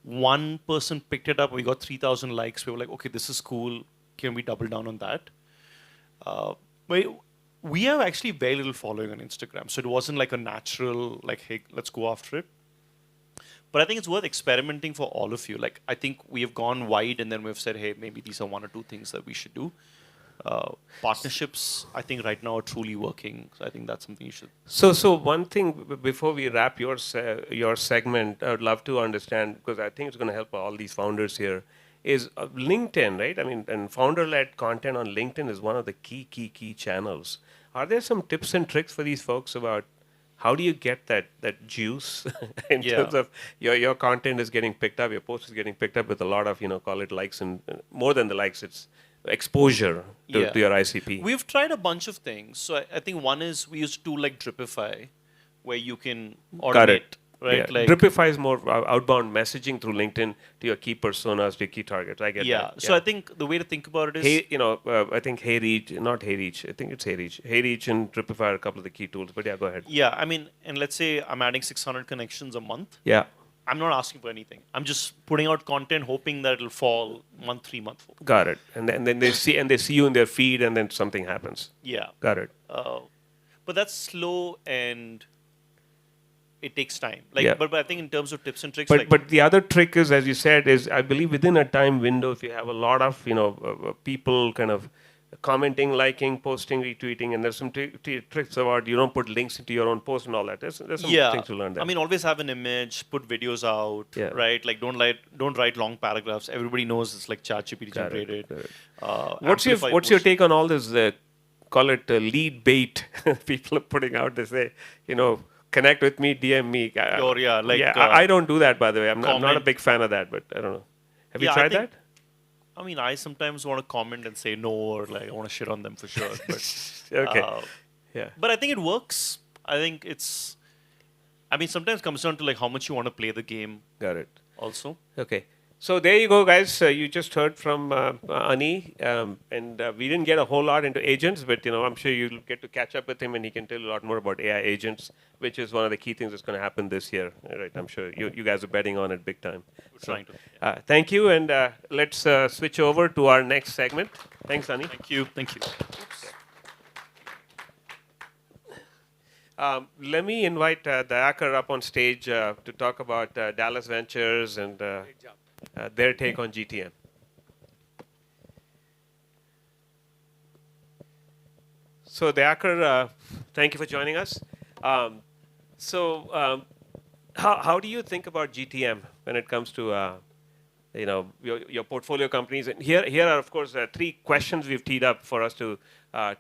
One person picked it up. We got 3,000 likes. We were like, okay, this is cool. Can we double down on that? We have actually very little following on Instagram. So it wasn't like a natural, like, hey, let's go after it. But I think it's worth experimenting for all of you. Like, I think we have gone wide and then we've said, hey, maybe these are one or two things that we should do. Partnerships, I think right now are truly working. So I think that's something you should. So one thing before we wrap your segment, I would love to understand, because I think it's going to help all these founders here, is LinkedIn, right? I mean, and founder-led content on LinkedIn is one of the key channels. Are there some tips and tricks for these folks about how do you get that juice in Yeah. terms of your content is getting picked up, your post is getting picked up with a lot of, call it likes, and more than the likes, it's exposure to your ICP. We've tried a bunch of things. So I think one is we use a tool like Dripify, where you can automate, Got it. right? Yeah. Like Dripify is more outbound messaging through LinkedIn to your key personas, to your key targets. I get that. So I think the way to think about it is I think not HeyReach. I think it's HeyReach. HeyReach and Dripify are a couple of the key tools. But yeah, go ahead. Yeah, I mean, and let's say I'm adding 600 connections a month. Yeah. I'm not asking for anything. I'm just putting out content, hoping that it'll fall month 3, month 4. Got it. And then they see you in their feed, and then something happens. Yeah. Got it. But that's slow and it takes time. But I think in terms of tips and tricks, But the other trick is, as you said, is I believe within a time window, if you have a lot of people kind of commenting, liking, posting, retweeting, and there's some tricks about you don't put links into your own post and all that. There's some things to learn there. I mean, always have an image, put videos out, right? Like don't write long paragraphs. Everybody knows it's like ChatGPT generated. What's your take on all this? Call it lead bait. People are putting out. They say, connect with me, DM me. I don't do that, by the way. I'm not a big fan of that, but I don't know. Have you tried that? I mean, I sometimes want to comment and say no, or like I want to shit on them for sure. But yeah. But I think it works. I think sometimes it comes down to like how much you want to play the game. Got it. Also. Okay. So there you go, guys. You just heard from Ani, and we didn't get a whole lot into agents, but I'm sure you'll get to catch up with him, and he can tell you a lot more about AI agents, which is one of the key things that's going to happen this year. Right? I'm sure you guys are betting on it big time. We're trying to. Thank you, and let's switch over to our next segment. Thanks, Ani. Thank you. Let me invite Dayakar up on stage to talk about Dallas Ventures and their take on GTM. So Dayakar, thank you for joining us. How do you think about GTM when it comes to your portfolio companies? And here are, of course, 3 questions we've teed up for us to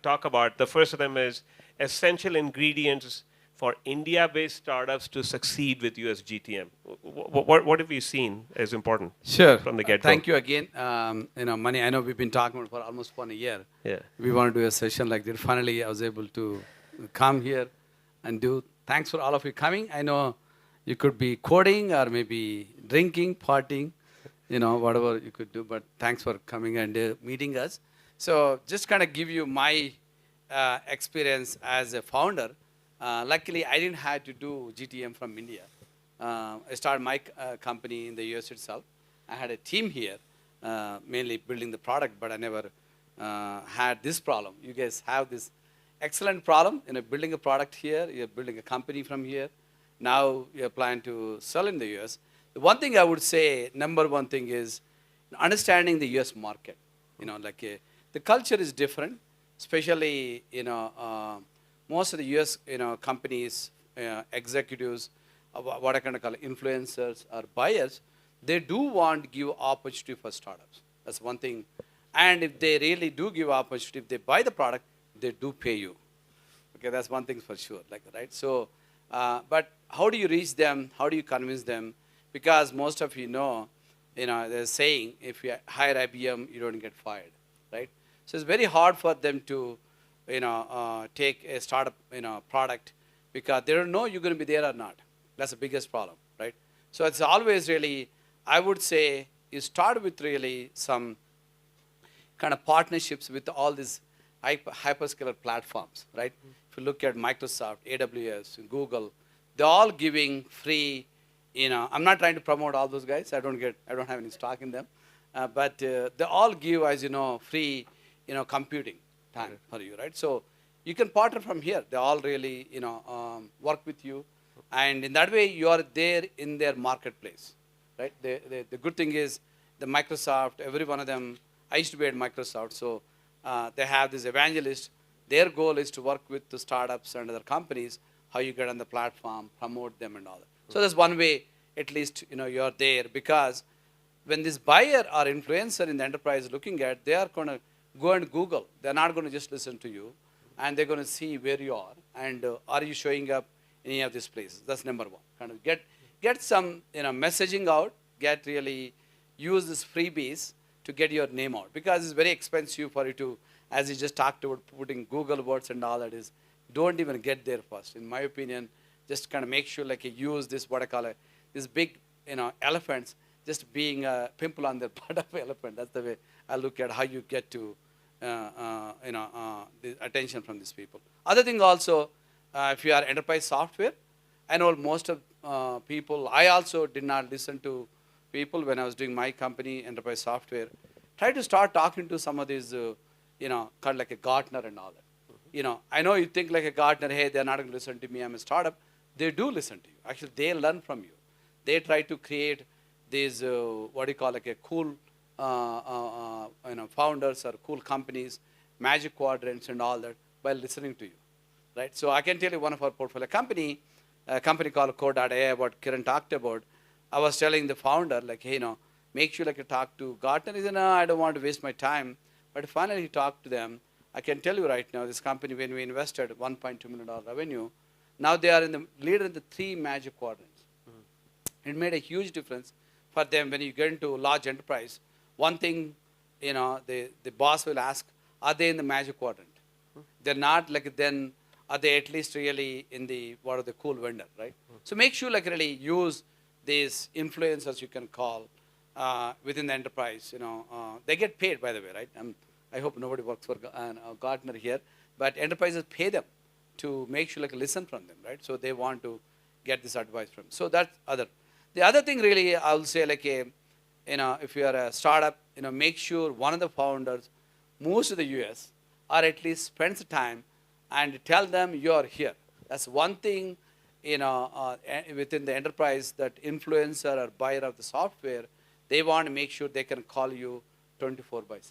talk about. The first of them is essential ingredients for India-based startups to succeed with US GTM. What have you seen as important? Sure. From the get-go? Thank you again. Mani, I know we've been talking for almost 1 year. Yeah. We want to do a session like that. Finally, I was able to come here and do. Thanks for all of you coming. I know you could be coding or maybe drinking, partying, whatever you could do. But thanks for coming and meeting us. So just kind of give you my experience as a founder. Luckily, I didn't have to do GTM from India. I started my company in the US itself. I had a team here, mainly building the product, but I never had this problem. You guys have this excellent problem, building a product here, you're building a company from here. Now you're planning to sell in the US. The one thing I would say, number one thing is understanding the US market. The culture is different, especially, most of the US, companies, executives, what I kind of call influencers or buyers, they do want to give opportunity for startups. That's one thing. And if they really do give opportunity, if they buy the product, they do pay you. Okay, that's one thing for sure, right? So, but how do you reach them? How do you convince them? Because most of they're saying if you hire IBM, you don't get fired, right? So it's very hard for them to take a startup product because they don't know you're going to be there or not. That's the biggest problem, right? So it's always really, I would say, you start with really some kind of partnerships with all these hyperscaler platforms, right? If you look at Microsoft, AWS, Google, they're all giving free. I'm not trying to promote all those guys. I don't have any stock in them, but they all give, as free, computing time for you, right? So you can partner from here. They all really, work with you. And in that way, you are there in their marketplace, right? The good thing is the Microsoft, every one of them, I used to be at Microsoft, so they have this evangelist. Their goal is to work with the startups and other companies, how you get on the platform, promote them and all that. So that's one way, at least, you're there, because when this buyer or influencer in the enterprise looking at, they are going to go and Google. They're not going to just listen to you, and they're going to see where you are, and are you showing up in any of these places. That's number one. Kind of get some messaging out, really use this freebies to get your name out, because it's very expensive for you to, as you just talked about, putting Google words and all that is, don't even get there first. In my opinion, just kind of make sure like you use this, what I call this big, elephants, just being a pimple on the butt of an elephant. That's the way I look at how you get to, the attention from these people. Other thing also, if you are enterprise software, I know most of people, I also did not listen to people when I was doing my company, enterprise software. Try to start talking to some of these, kind of like a Gartner and all that. I know you think like a Gartner, hey, they're not going to listen to me, I'm a startup. They do listen to you. Actually, they learn from you. They try to create these, like a cool, founders or cool companies, magic quadrants and all that by listening to you, right? So I can tell you one of our portfolio company, a company called Code.ai, what Kiran talked about. I was telling the founder, like, hey, make sure like you talk to Gartner. He said, no, I don't want to waste my time. But finally he talked to them. I can tell you right now, this company, when we invested $1.2 million revenue, now they are in the leader in the 3 magic quadrants. It made a huge difference for them when you get into large enterprise. One thing, the boss will ask, are they in the magic quadrant? They're not, like, then are they at least really in the, what are the cool vendor, right? So make sure like really use these influencers, you can call, within the enterprise. They get paid, by the way, right? I hope nobody works for Gartner here, but enterprises pay them to make sure like listen from them, right? So they want to get this advice from. So that's other. The other thing really, I'll say like if you are a startup, make sure one of the founders moves to the US or at least spends the time and tell them you're here. That's one thing, within the enterprise, that influencer or buyer of the software, they want to make sure they can call you 24/7.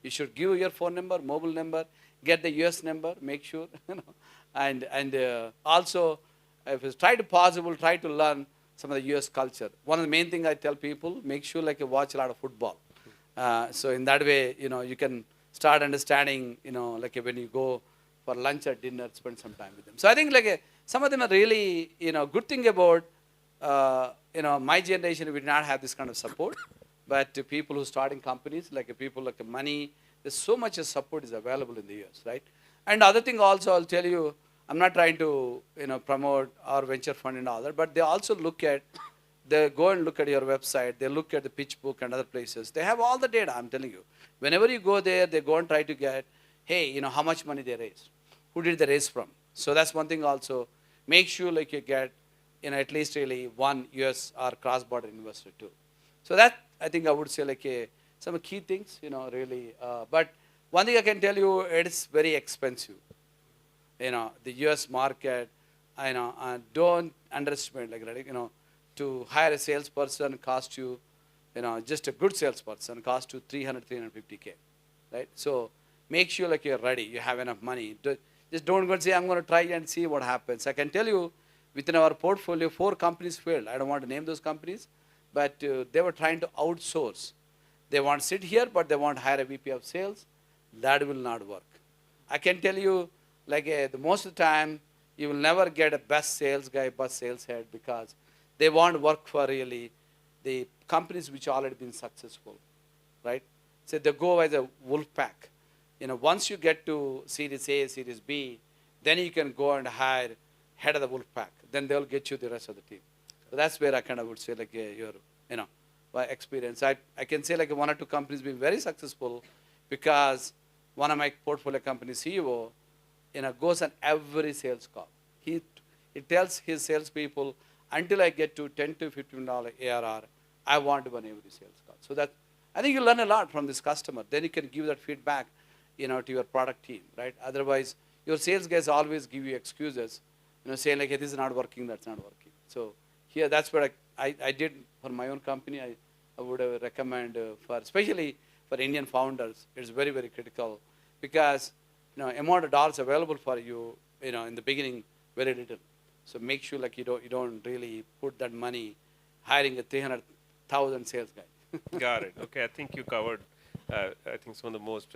You should give your phone number, mobile number, get the US number, make sure, and also, if it's try to learn some of the US culture. One of the main things I tell people, make sure like you watch a lot of football. So in that way, you can start understanding, like when you go for lunch or dinner, spend some time with them. So I think like some of them are really, good thing about, my generation, we did not have this kind of support. But to people who starting companies, like people like Mani, there's so much support is available in the US, right? And other thing also, I'll tell you, I'm not trying to, promote our venture fund and all that, but they also they go and look at your website, they look at the pitch book and other places. They have all the data, I'm telling you. Whenever you go there, they go and try to get, hey, how much money they raised. Who did they raise from? So that's one thing also. Make sure like you get, at least really one US or cross-border investor too. So that, I think I would say like some key things, really. But one thing I can tell you, it's very expensive. The US market, don't underestimate, like, right, to hire a salesperson cost you, just a good salesperson cost you 350K, right? So make sure like you're ready, you have enough money. Just don't go and say, I'm going to try and see what happens. I can tell you, within our portfolio, 4 companies failed. I don't want to name those companies, but they were trying to outsource. They want to sit here, but they want to hire a VP of sales. That will not work. I can tell you, like the most of the time, you will never get a best sales guy, best sales head, because they want to work for really the companies which already been successful, right? So they go as a wolf pack. Once you get to Series A, Series B, then you can go and hire head of the wolf pack. Then they'll get you the rest of the team. So that's where I kind of would say like your, by experience. I can say like 1 or 2 companies been very successful because one of my portfolio company CEO, goes on every sales call. He tells his salespeople, until I get to $10 to $15 ARR, I want to run every sales call. So that, I think you learn a lot from this customer. Then you can give that feedback, to your product team, right? Otherwise, your sales guys always give you excuses, saying like, hey, this is not working, that's not working. So here, that's what I did for my own company. I would recommend for, especially for Indian founders, it's very, very critical. because amount of dollars available for you, in the beginning, very little. So make sure like you don't really put that money hiring a 300,000 sales guy. Got it. Okay, I think you covered, I think some of the most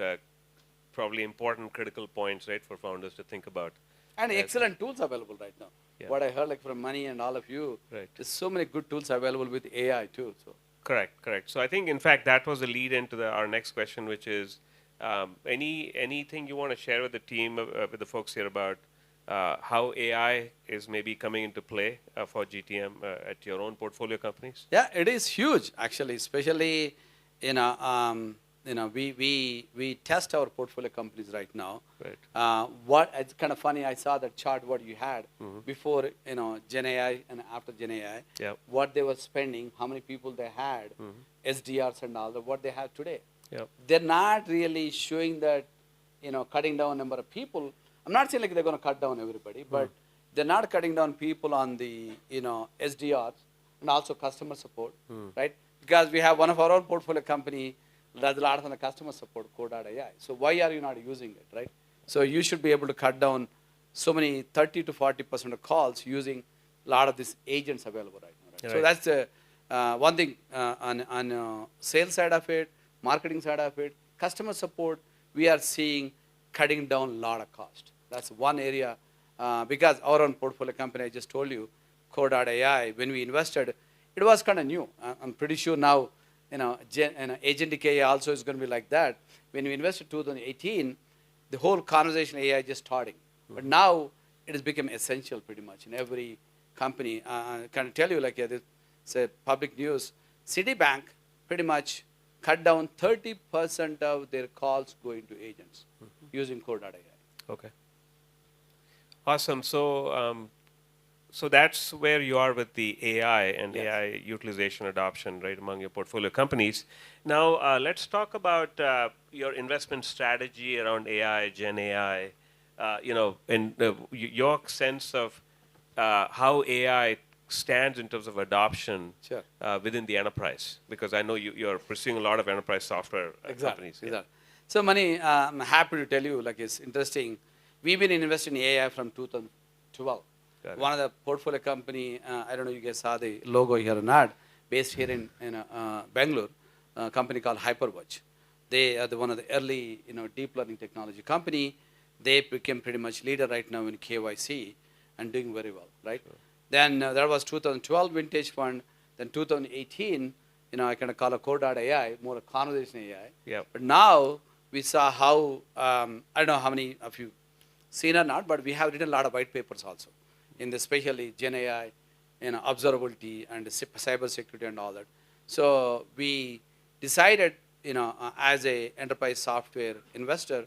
probably important critical points, right, for founders to think about. And excellent tools available right now. Yeah. What I heard like from Mani and all of you, Right. there's so many good tools available with AI too. So Correct. So I think, in fact, that was the lead into our next question, which is anything you want to share with the team, with the folks here about how AI is maybe coming into play for GTM at your own portfolio companies? yeah, it is huge actually, especially we test our portfolio companies right now. Right. What it's kind of funny. I saw that chart what you had before Gen AI and after Gen AI. Yep. What they were spending, how many people they had, SDRs and all that. What they have today. Yep. They're not really showing that cutting down number of people. I'm not saying like they're going to cut down everybody, but they're not cutting down people on the SDRs and also customer support, right? Because we have one of our own portfolio company does a lot on the customer support, Core.ai. So why are you not using it, right? So you should be able to cut down so many 30 to 40% of calls using a lot of these agents available right now. Right? So that's the one thing on sales side of it, marketing side of it, customer support. We are seeing cutting down a lot of cost. That's one area because our own portfolio company, I just told you, Core.ai, when we invested, it was kind of new. I'm pretty sure now, agentic AI also is going to be like that. When we invested 2018, the whole conversation AI just starting. But now it has become essential pretty much in every company. I can tell you like this, say public news, Citibank pretty much cut down 30% of their calls going to agents using Core.ai. Okay. Awesome. So that's where you are with the AI and Yes. AI utilization adoption, right, among your portfolio companies. Now, let's talk about your investment strategy around AI, Gen AI, and your sense of how AI stands in terms of adoption Sure. within the enterprise, because I know you're pursuing a lot of enterprise software companies. Yeah. Exactly. So Mani, I'm happy to tell you, like it's interesting. We've been investing in AI from 2012. One of the portfolio company, I don't know if you guys saw the logo here or not, based here in Bengaluru, a company called Hyperwatch. They are one of the early deep learning technology company. They became pretty much leader right now in KYC and doing very well, right? Sure. Then that was 2012 vintage fund. Then 2018, I kind of call it Core.ai, more a conversation AI. Yep. But now we saw how, I don't know how many of you seen or not, but we have written a lot of white papers also in the especially Gen AI, observability and cyber security and all that. So we decided, as a enterprise software investor,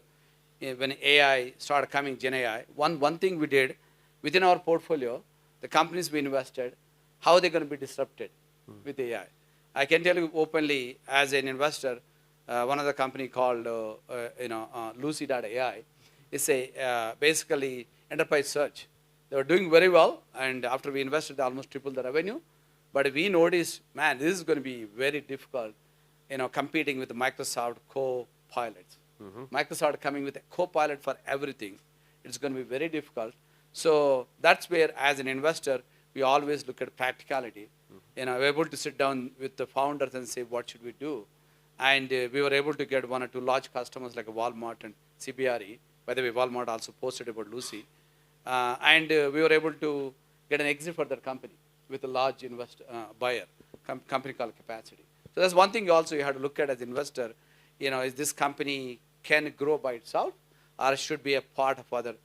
when AI started coming, Gen AI, one thing we did within our portfolio, the companies we invested, how they're going to be disrupted with AI. I can tell you openly, as an investor, one of the company called Lucy.ai is a basically enterprise search. They were doing very well, and after we invested, they almost tripled the revenue. But we noticed, man, this is going to be very difficult, competing with the Microsoft Copilots. Microsoft coming with a Copilot for everything. It's going to be very difficult. So that's where, as an investor, we always look at practicality. We're able to sit down with the founders and say, what should we do? And we were able to get one or two large customers like Walmart and CBRE. By the way, Walmart also posted about Lucy. And we were able to get an exit for that company with a large buyer, company called Capacity. So that's one thing you have to look at as investor. Is this company can grow by itself, or should be a part of other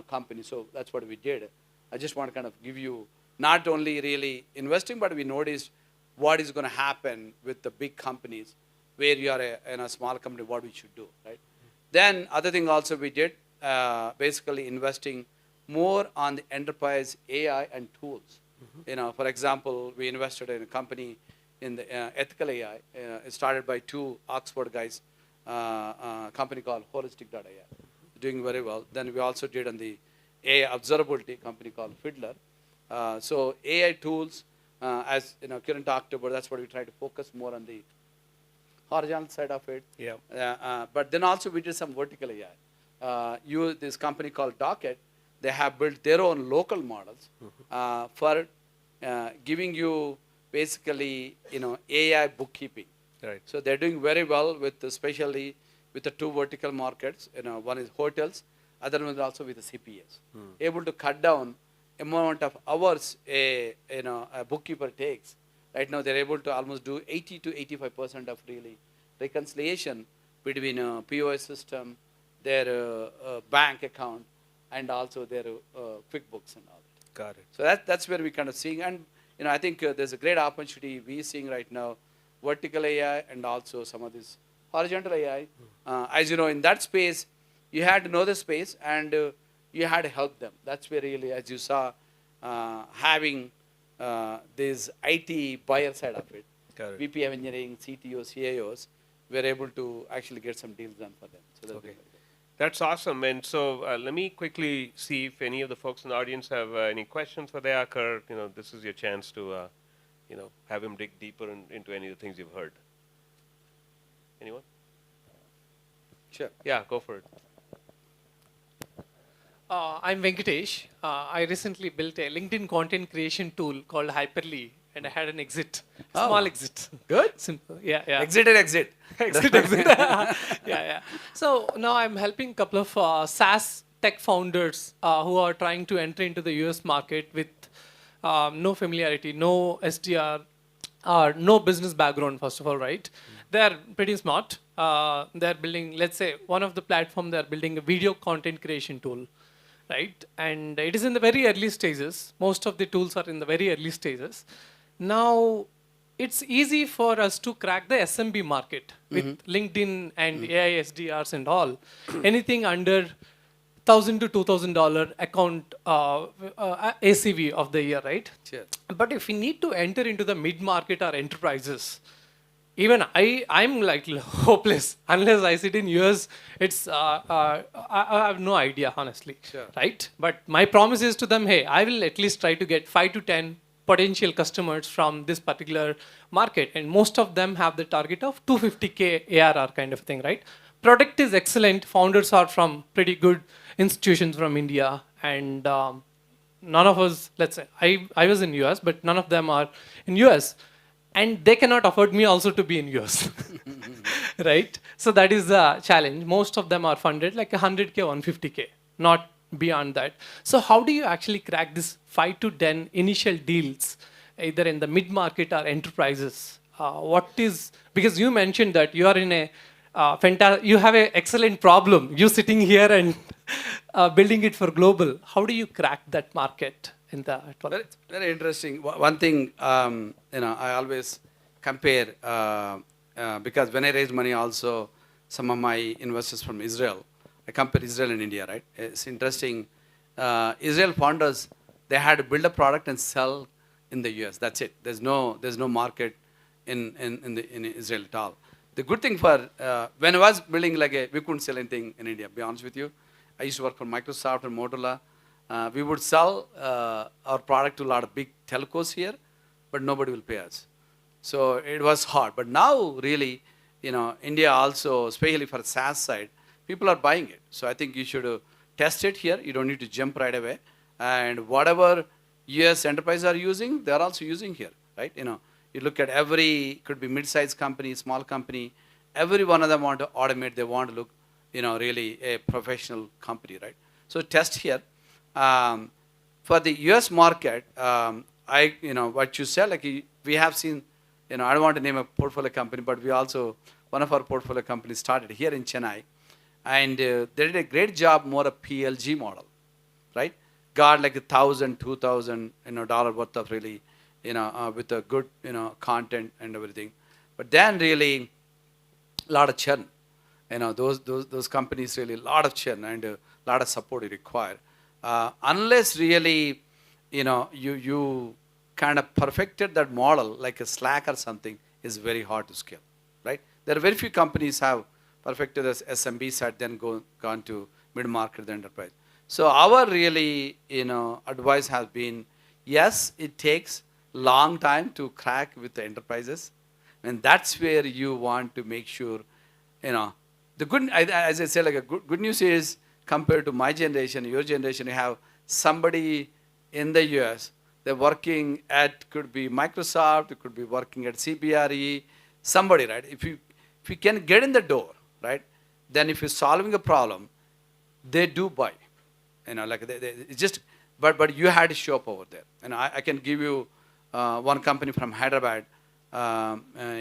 companies? So that's what we did. I just want to kind of give you not only really investing, but we noticed what is going to happen with the big companies where you are in a small company, what we should do, right? Then other thing also we did, basically investing more on the enterprise AI and tools. For example, we invested in a company in the ethical AI. It started by two Oxford guys, a company called Holistic.ai, doing very well. Then we also did on the AI observability company called Fiddler. So AI tools, as Kiran talked about, that's what we try to focus more on the horizontal side of it. Yeah. But then also we did some vertical AI. This company called Docket, they have built their own local models for giving you basically, AI bookkeeping. Right. So they're doing very well with, especially with the two vertical markets. One is hotels, other one is also with the CPS. Able to cut down amount of hours a bookkeeper takes. Right now they're able to almost do 80 to 85% of really reconciliation between POS system, their bank account, and also their QuickBooks and all that. Got it. So that's where we kind of seeing, and I think there's a great opportunity we're seeing right now, vertical AI and also some of this horizontal AI. As you know, in that space, you had to know the space and you had to help them. That's where really, as you saw, having this IT buyer side of it, Got it. VP of engineering, CTOs, CIOs, were able to actually get some deals done for them. So that's Okay. That's awesome. And so let me quickly see if any of the folks in the audience have any questions for Deyak, or this is your chance to have him dig deeper into any of the things you've heard. Anyone? Sure. Yeah, go for it. I'm Venkatesh. I recently built a LinkedIn content creation tool called Hyperly, and I had an exit, small exit. Good. Simple. Yeah, yeah. Exit and exit. exit. Yeah. So now I'm helping a couple of SaaS tech founders who are trying to enter into the US market with no familiarity, no SDR, or no business background, first of all, right? They're pretty smart. They're building, let's say, one of the platform, they're building a video content creation tool, right? And it is in the very early stages. Most of the tools are in the very early stages. Now, it's easy for us to crack the SMB market with LinkedIn and AI SDRs and all. Anything under $1,000 to $2,000 account ACV of the year, right? Sure. But if we need to enter into the mid-market or enterprises, even I'm like hopeless unless I sit in US. It's I have no idea, honestly, Sure. right? But my promise is to them, hey, I will at least try to get 5 to 10 potential customers from this particular market, and most of them have the target of 250K ARR kind of thing, right? Product is excellent. Founders are from pretty good institutions from India, and none of us, let's say, I was in US, but none of them are in US. And they cannot afford me also to be in US, right? So that is the challenge. Most of them are funded like 100K, 150K, not beyond that. So how do you actually crack this 5 to 10 initial deals, either in the mid-market or enterprises? Because you mentioned that you are in a you have an excellent problem. You sitting here and building it for global. How do you crack that market? Very, very interesting. One thing, I always compare, because when I raise money also, some of my investors from Israel, I compare Israel and India, right? It's interesting. Israel founders, they had to build a product and sell in the US. That's it. There's no market in Israel at all. The good thing for, when I was building we couldn't sell anything in India, be honest with you. I used to work for Microsoft and Motorola. We would sell our product to a lot of big telcos here, but nobody will pay us. So it was hard. But now, really, India also, especially for the SaaS side, people are buying it. So I think you should test it here. You don't need to jump right away. And whatever US enterprises are using, they are also using here, right? You look at could be mid-sized company, small company, every one of them want to automate. They want to look, really a professional company, right? So test here. For the US market, what you said, we have seen, I don't want to name a portfolio company, but one of our portfolio companies started here in Chennai, and they did a great job, more a PLG model, right? Got like $1,000, $2,000, dollar worth of really, with a good, content and everything. But then really, a lot of churn. Those companies really, a lot of churn and a lot of support you require. Unless really, you kind of perfected that model, like a Slack or something, is very hard to scale, right? There are very few companies have perfected this SMB side, then gone to mid-market, the enterprise. So our really, advice has been, yes, it takes long time to crack with the enterprises, And that's where you want to make sure, the good, as I said, like a good news is compared to my generation, your generation, you have somebody in the US, they're working at, could be Microsoft, it could be working at CBRE, somebody, right? If you can get in the door, right, then if you're solving a problem, they do buy. Like it's just, but you had to show up over there. And I can give you one company from Hyderabad.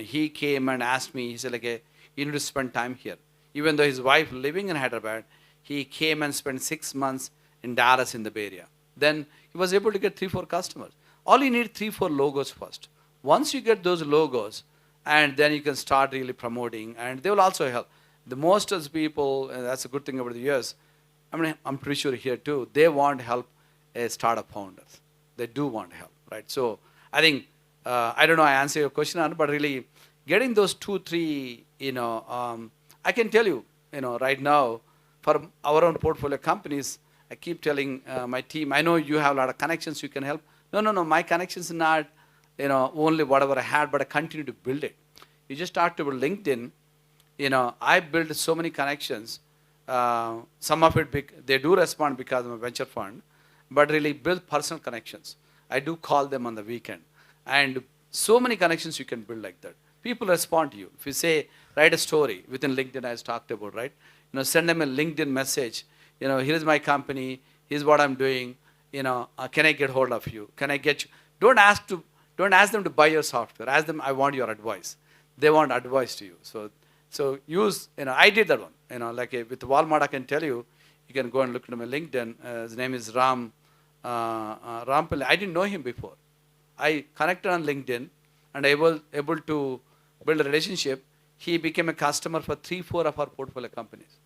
He came and asked me, he said, like, you need to spend time here. Even though his wife living in Hyderabad, he came and spent 6 months in Dallas in the Bay Area. Then he was able to get 3-4 customers. All you need 3-4 logos first. Once you get those logos, and then you can start really promoting, and they will also help. The most of the people, and that's a good thing about the US, I mean, I'm pretty sure here too, they want help as startup founders. They do want help, right? So I think, I don't know I answer your question or not, but really getting those 2-3, I can tell you, right now, for our own portfolio companies, I keep telling my team, I know you have a lot of connections, you can help. No, my connections are not, only whatever I had, but I continue to build it. You just talked about LinkedIn. I built so many connections. Some of it, they do respond because I'm a venture fund, but really build personal connections. I do call them on the weekend. And so many connections you can build like that. People respond to you. If you say, write a story within LinkedIn, as talked about, right? Send them a LinkedIn message. Here's my company. Here's what I'm doing. Can I get hold of you? Can I get you? Don't ask them to buy your software. Ask them, I want your advice. They want advice to you. So use, I did that one. Like with Walmart, I can tell you, you can go and look at my LinkedIn. His name is Ram Pillai. I didn't know him before. I connected on LinkedIn and I was able to build a relationship. He became a customer for 3-4 of our portfolio companies.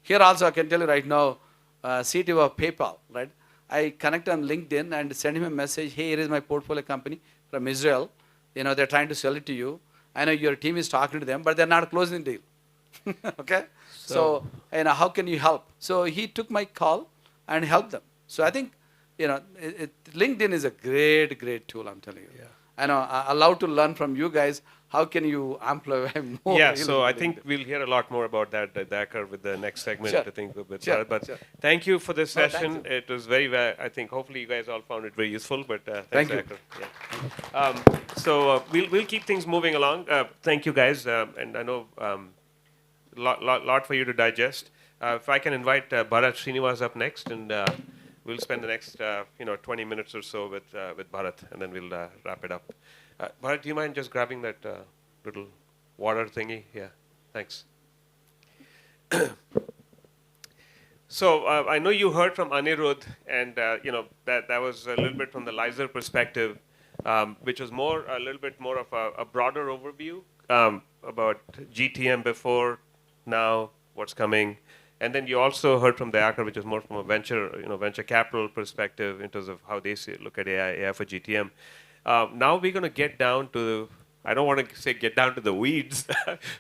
Here also, I can tell you right now, CTO of PayPal, right? I connect on LinkedIn and send him a message. Hey, here is my portfolio company from Israel. They're trying to sell it to you. I know your team is talking to them, but they're not closing the deal. Okay? So, how can you help? So he took my call and helped them. So I think, LinkedIn is a great, great tool, I'm telling you. Yeah. I know, I love to learn from you guys. How can you amplify more? Yeah, so I think we'll hear a lot more about that, Dakar, with the next segment, Sure. I think. But Sure. thank you for this No, session. thank you. It was very, I think, hopefully you guys all found it very useful. But Thank thanks, you. Dakar. Yeah. So we'll keep things moving along. Thank you, guys. And I know lot for you to digest. If I can invite Bharat Srinivas up next, and we'll spend the next 20 minutes or so with Bharat, and then we'll wrap it up. Bharat, do you mind just grabbing that little water thingy? Yeah, thanks. So I know you heard from Anirudh, and that was a little bit from the Lizer perspective, which was a little bit more of a broader overview about GTM before, now, what's coming. And then you also heard from Dakar, which is more from a venture capital perspective in terms of how they look at AI for GTM. Now we're going to get down to, I don't want to say get down to the weeds,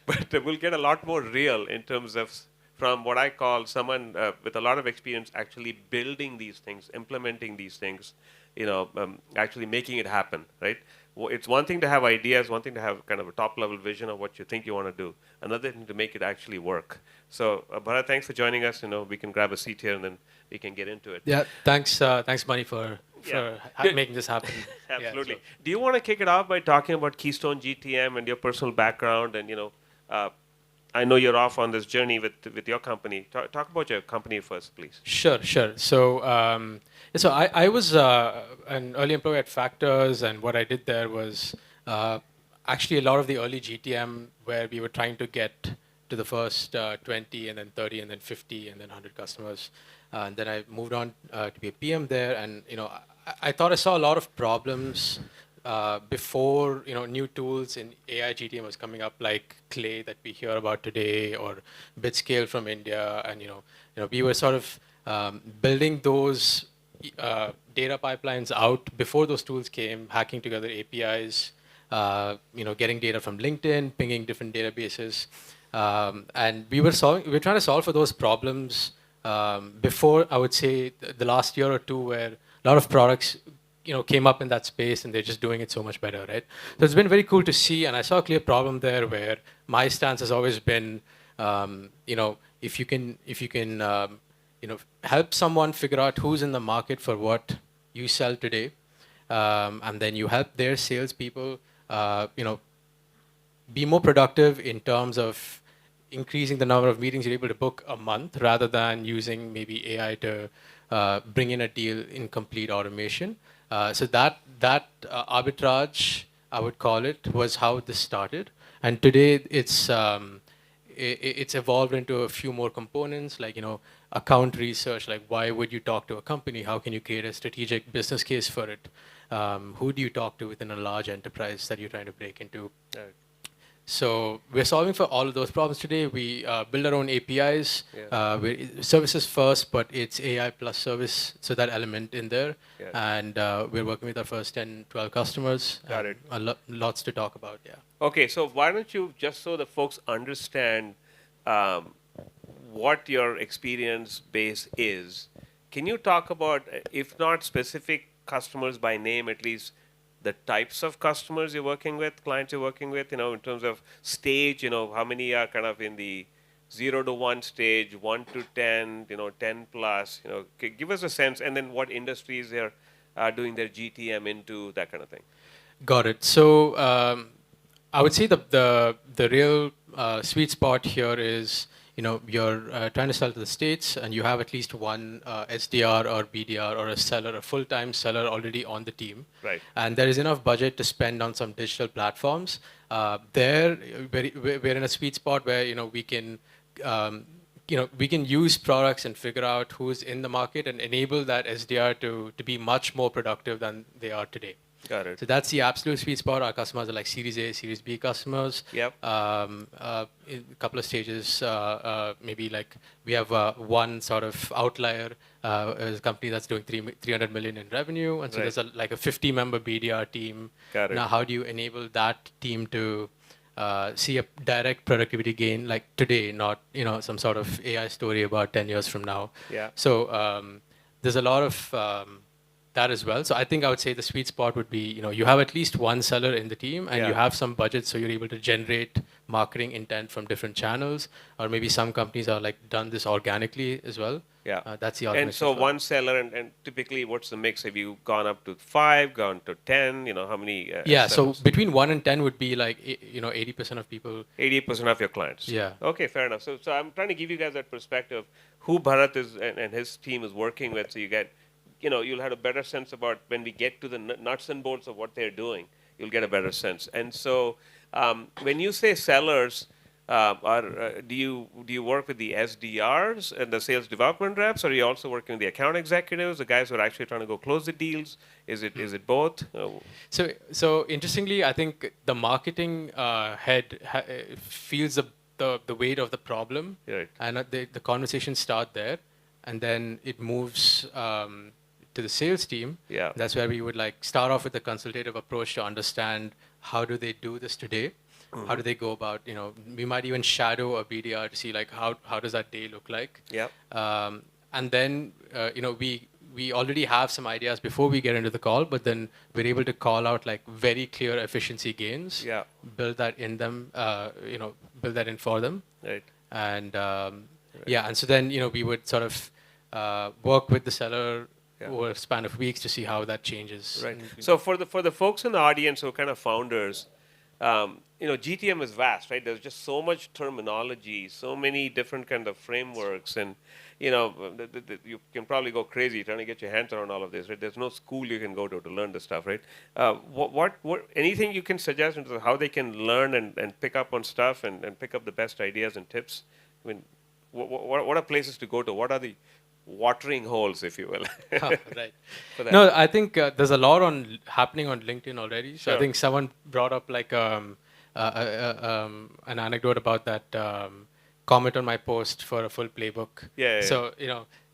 but we'll get a lot more real in terms of from what I call someone with a lot of experience actually building these things, implementing these things, actually making it happen, right? It's one thing to have ideas, one thing to have kind of a top-level vision of what you think you want to do, another thing to make it actually work. So, Bharat, thanks for joining us. We can grab a seat here and then we can get into it. Yeah, thanks, Mani, for making this happen. Absolutely. Yeah, so. Do you want to kick it off by talking about Keystone GTM and your personal background? And I know you're off on this journey with your company. Talk about your company first, please. Sure. So, I was an early employee at Factors, and what I did there was actually a lot of the early GTM where we were trying to get to the first 20, and then 30, and then 50, and then 100 customers. And then I moved on to be a PM there, and I thought I saw a lot of problems before new tools in AI GTM was coming up, like Clay that we hear about today, or BitScale from India, and we were sort of building those data pipelines out before those tools came, hacking together APIs, getting data from LinkedIn, pinging different databases, and we were trying to solve for those problems before, I would say, the last year or two, where a lot of products came up in that space and they're just doing it so much better, right? So it's been very cool to see, and I saw a clear problem there where my stance has always been, if you can help someone figure out who's in the market for what you sell today, and then you help their salespeople, be more productive in terms of increasing the number of meetings you're able to book a month rather than using maybe AI to bring in a deal in complete automation. So that arbitrage, I would call it, was how this started. And today it's evolved into a few more components, like account research, like why would you talk to a company? How can you create a strategic business case for it? Who do you talk to within a large enterprise that you're trying to break into? So we're solving for all of those problems today. We build our own APIs. We're services first, but it's AI plus service, so that element in there. And we're working with our first 10, 12 customers. Got it. Lots to talk about, yeah. Okay, so why don't you, just so the folks understand what your experience base is, can you talk about, if not specific customers by name, at least the types of customers you're working with, clients you're working with, in terms of stage, how many are kind of in the 0 to 1 stage, 1 to 10, 10 plus, give us a sense, and then what industries they're doing their GTM into, that kind of thing. Got it. So I would say the real sweet spot here is, you're trying to sell to the States and you have at least one SDR or BDR or a seller, a full-time seller already on the team. Right. And there is enough budget to spend on some digital platforms. We're in a sweet spot where, we can use products and figure out who's in the market and enable that SDR to be much more productive than they are today. Got it. So that's the absolute sweet spot. Our customers are like Series A, Series B customers. Yep. In a couple of stages, maybe like we have one sort of outlier, a company that's doing 300 million in revenue, and so there's a 50-member BDR team. Got it. Now, how do you enable that team to see a direct productivity gain like today, not some sort of AI story about 10 years from now? Yeah. So there's a lot of that as well. So I think I would say the sweet spot would be, you have at least one seller in the team and you have some budget, so you're able to generate marketing intent from different channels, or maybe some companies are done this organically as well. Yeah. That's the And so one seller, and typically what's the mix? Have you gone up to 5, gone to 10? How many? Yeah, sellers? so between 1 and 10 would be 80% of people. 80% of your clients. Yeah. Okay, fair enough. So I'm trying to give you guys that perspective, who Bharat is and his team is working with, so you get, you'll have a better sense about when we get to the nuts and bolts of what they're doing, you'll get a better sense. And so when you say sellers, do you work with the SDRs and the sales development reps, or are you also working with the account executives, the guys who are actually trying to go close the deals? Is it both? So interestingly, I think the marketing head feels the weight of the problem, Right. and the conversations start there, and then it moves to the sales team. Yeah. That's where we would start off with a consultative approach to understand how do they do this today. How do they go about, we might even shadow a BDR to see how does that day look like. Yeah. And then, we already have some ideas before we get into the call, but then we're able to call out very clear efficiency gains. Yeah. Build that in them, build that in for them. Right. And yeah, and so then, we would sort of work with the seller over a span of weeks to see how that changes. Right. So for the folks in the audience who are kind of founders, GTM is vast, right? There's just so much terminology, so many different kind of frameworks, and you can probably go crazy trying to get your hands around all of this, right? There's no school you can go to learn this stuff, right? What anything you can suggest in terms of how they can learn and pick up on stuff and pick up the best ideas and tips? I mean, what are places to go to? What are the watering holes, if you will? Right. No, I think there's a lot happening on LinkedIn already. So I think someone brought up an anecdote about that comment on my post for a full playbook. Yeah. So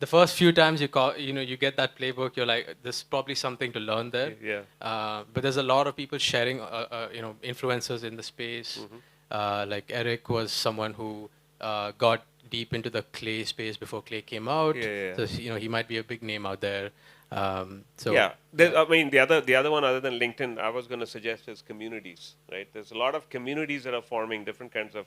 the first few times you get that playbook, you're like, there's probably something to learn there. Yeah. But there's a lot of people sharing, influencers in the space. Like Eric was someone who got deep into the clay space before clay came out. Yeah. So he might be a big name out there. So yeah, I mean the other one other than LinkedIn, I was going to suggest is communities, right? There's a lot of communities that are forming different kinds of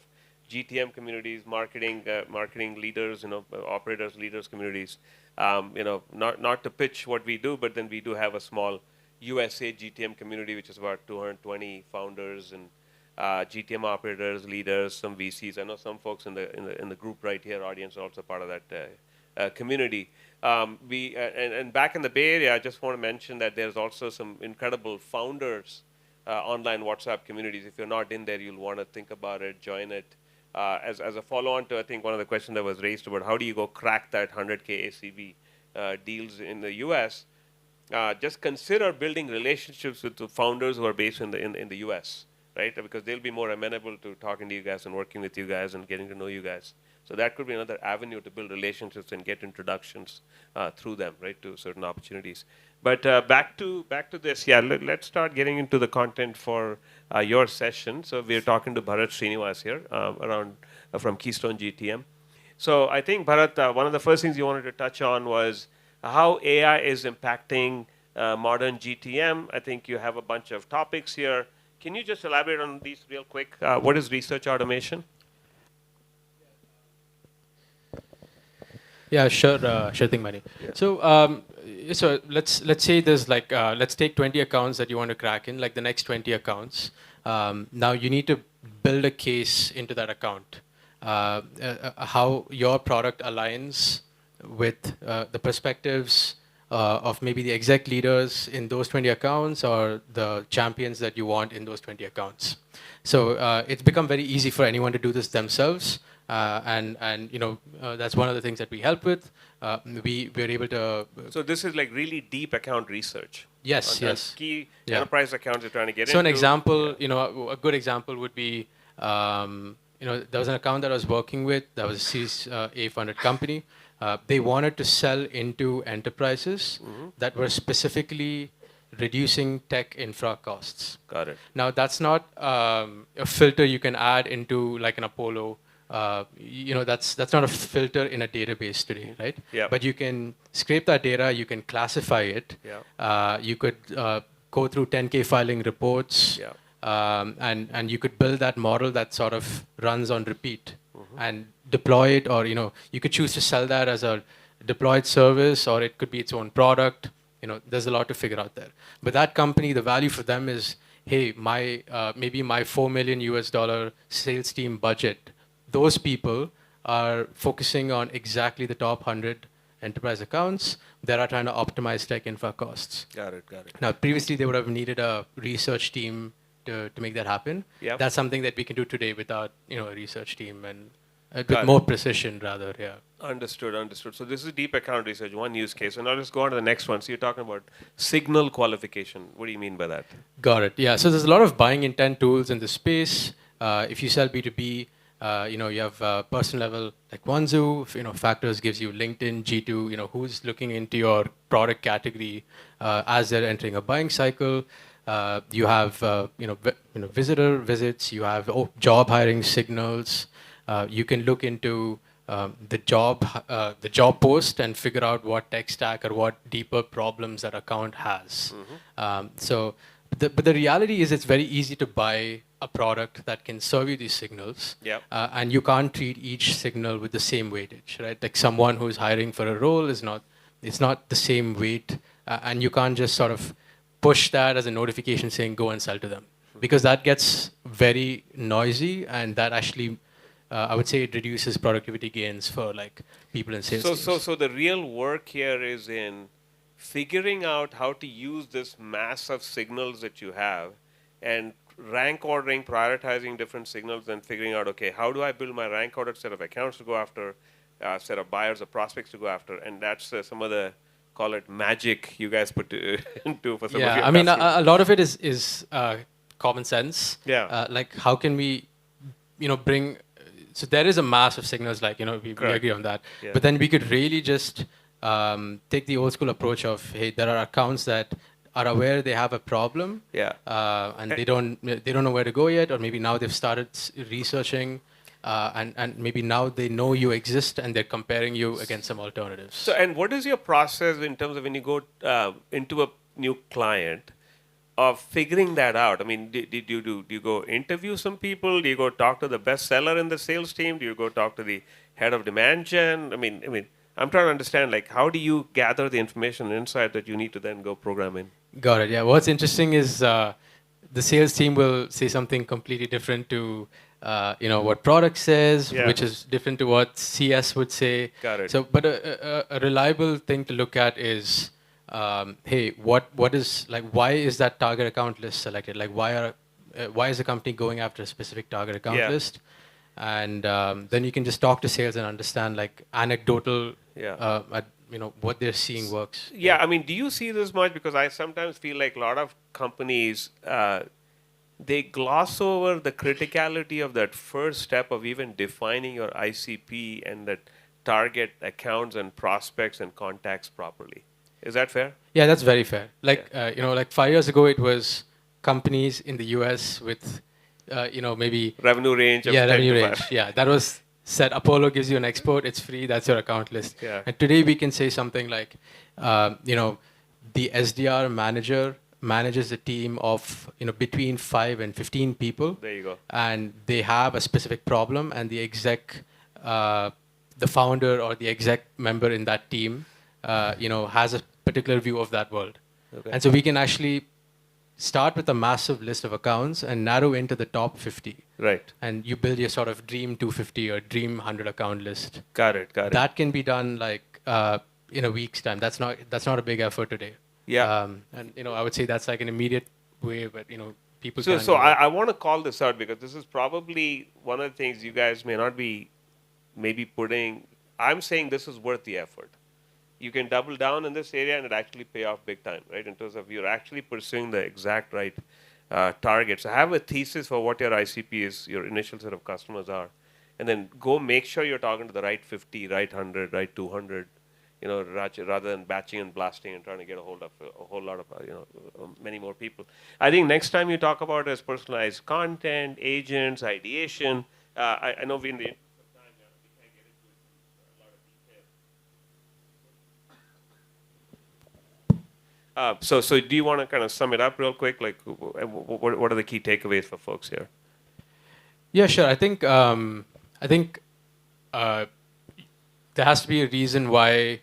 GTM communities, marketing leaders, operators, leaders communities. Not to pitch what we do, but then we do have a small USA GTM community, which is about 220 founders and GTM operators, leaders, some VCs. I know some folks in the group right here, audience, are also part of that community. And back in the Bay Area, I just want to mention that there's also some incredible founders online WhatsApp communities. If you're not in there, you'll want to think about it, join it. As a follow-on to, I think, one of the questions that was raised about how do you go crack that 100K ACV deals in the US, just consider building relationships with the founders who are based in the US, right? Because they'll be more amenable to talking to you guys and working with you guys and getting to know you guys. So that could be another avenue to build relationships and get introductions through them, right, to certain opportunities. But back to this, yeah. Let's start getting into the content for your session. So we're talking to Bharat Srinivas here, from Keystone GTM. So I think Bharat, one of the first things you wanted to touch on was how AI is impacting modern GTM. I think you have a bunch of topics here. Can you just elaborate on these real quick? What is research automation? yeah, sure thing, Mani. Yeah. So let's say there's like let's take 20 accounts that you want to crack in, like the next 20 accounts. Now you need to build a case into that account, how your product aligns with the perspectives of maybe the exec leaders in those 20 accounts or the champions that you want in those 20 accounts. So it's become very easy for anyone to do this themselves. And that's one of the things that we help with. We're able to. So this is like really deep account research. Yes, on yes. Key Yeah. enterprise accounts you're trying to get into. So an example, a good example would be, there was an account that I was working with that was a Series A funded company. They wanted to sell into enterprises that were specifically reducing tech infra costs. Got it. Now that's not a filter you can add into like an Apollo. That's not a filter in a database today, right? Yeah. But you can scrape that data, you can classify it. Yeah. You could go through 10K filing reports. Yeah. And you could build that model that sort of runs on repeat and deploy it, or you could choose to sell that as a deployed service, or it could be its own product. There's a lot to figure out there. But that company, the value for them is, hey, maybe my $4 million US sales team budget, those people are focusing on exactly the top 100 enterprise accounts that are trying to optimize tech infra costs. Got it. Now, previously they would have needed a research team to make that happen. Yep. That's something that we can do today without a research team and with more precision rather. Yeah. Understood. So this is deep account research, one use case. And I'll just go on to the next one. So you're talking about signal qualification. What do you mean by that? Got it. Yeah. So there's a lot of buying intent tools in the space. If you sell B2B, you have personal level like Kwanzoo. Factors gives you LinkedIn, G2. Who's looking into your product category as they're entering a buying cycle. You have visitor visits. You have job hiring signals. You can look into the job post and figure out what tech stack or what deeper problems that account has. But the reality is it's very easy to buy a product that can serve you these signals. Yep. And you can't treat each signal with the same weightage, right? Like someone who's hiring for a role it's not the same weight, and you can't just sort of push that as a notification saying go and sell to them, because that gets very noisy, and that actually I would say it reduces productivity gains for like people in sales teams. So the real work here is in figuring out how to use this mass of signals that you have and rank ordering, prioritizing different signals, and figuring out, okay, how do I build my rank ordered set of accounts to go after, set of buyers or prospects to go after, and that's some of the, call it magic you guys put into for some of your I mean, customers. a lot of it is common sense. Yeah. Like how can we, bring, so there is a mass of signals, like, we agree on that. Yeah. But then we could really just take the old school approach of, hey, there are accounts that are aware they have a problem. Yeah. And they don't know where to go yet, or maybe now they've started researching. and maybe now they know you exist and they're comparing you against some alternatives. So, and what is your process in terms of when you go into a new client of figuring that out? I mean, do you go interview some people? Do you go talk to the best seller in the sales team? Do you go talk to the head of demand gen? I mean, I'm trying to understand, like, how do you gather the information and insight that you need to then go program in? Got it. Yeah. What's interesting is the sales team will say something completely different to what product says, Yeah. which is different to what CS would say. Got it. So, but a reliable thing to look at is, hey, what is like? Why is that target account list selected? Like, why is the company going after a specific target account Yeah. list? And then you can just talk to sales and understand like anecdotal, Yeah. what they're seeing works. Yeah, I mean, do you see this much? Because I sometimes feel like a lot of companies, they gloss over the criticality of that first step of even defining your ICP and that target accounts and prospects and contacts properly. Is that fair? Yeah, that's very fair. Like, like 5 years ago, it was companies in the US with, maybe Revenue range of 10 revenue to range. 5. Yeah, that was set. Apollo gives you an export, it's free, that's your account list. Yeah. And today we can say something like, the SDR manager manages a team of, between 5 and 15 people. There you go. And they have a specific problem, and the exec, the founder or the exec member in that team, has a particular view of that world. Okay. And so we can actually start with a massive list of accounts and narrow into the top 50. Right. And you build your sort of dream 250 or dream 100 account list. Got it. That can be done like in a week's time. That's not a big effort today. Yeah. And I would say that's like an immediate way, but people. So, can so do that. I want to call this out because this is probably one of the things you guys may not be maybe putting. I'm saying this is worth the effort. You can double down in this area and it actually pay off big time, right? In terms of you're actually pursuing the exact right targets. Have a thesis for what your ICP is, your initial set of customers are, and then go make sure you're talking to the right 50, right 100, right 200, rather than batching and blasting and trying to get a hold of a whole lot of, many more people. I think next time you talk about as personalized content, agents, ideation, I know we in the So do you want to kind of sum it up real quick? Like, what are the key takeaways for folks here? Yeah, sure. I think there has to be a reason why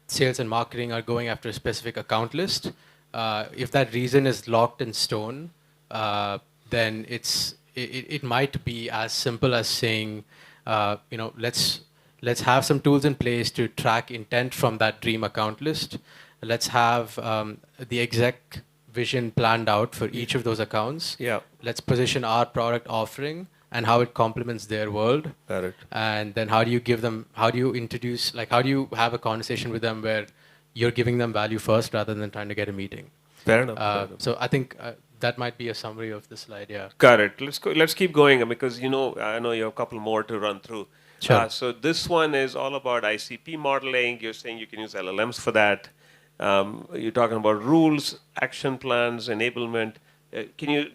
sales and marketing are going after a specific account list. If that reason is locked in stone, then it might be as simple as saying, let's have some tools in place to track intent from that dream account list. Let's have the exec vision planned out for each of those accounts. Yeah. Let's position our product offering and how it complements their world. Got it. And then how do you introduce, like how do you have a conversation with them where you're giving them value first rather than trying to get a meeting? Fair enough. So I think that might be a summary of the slide, yeah. Got it. Let's keep going because I know you have a couple more to run through. Sure. So this one is all about ICP modeling. You're saying you can use LLMs for that. You're talking about rules, action plans, enablement. Can you?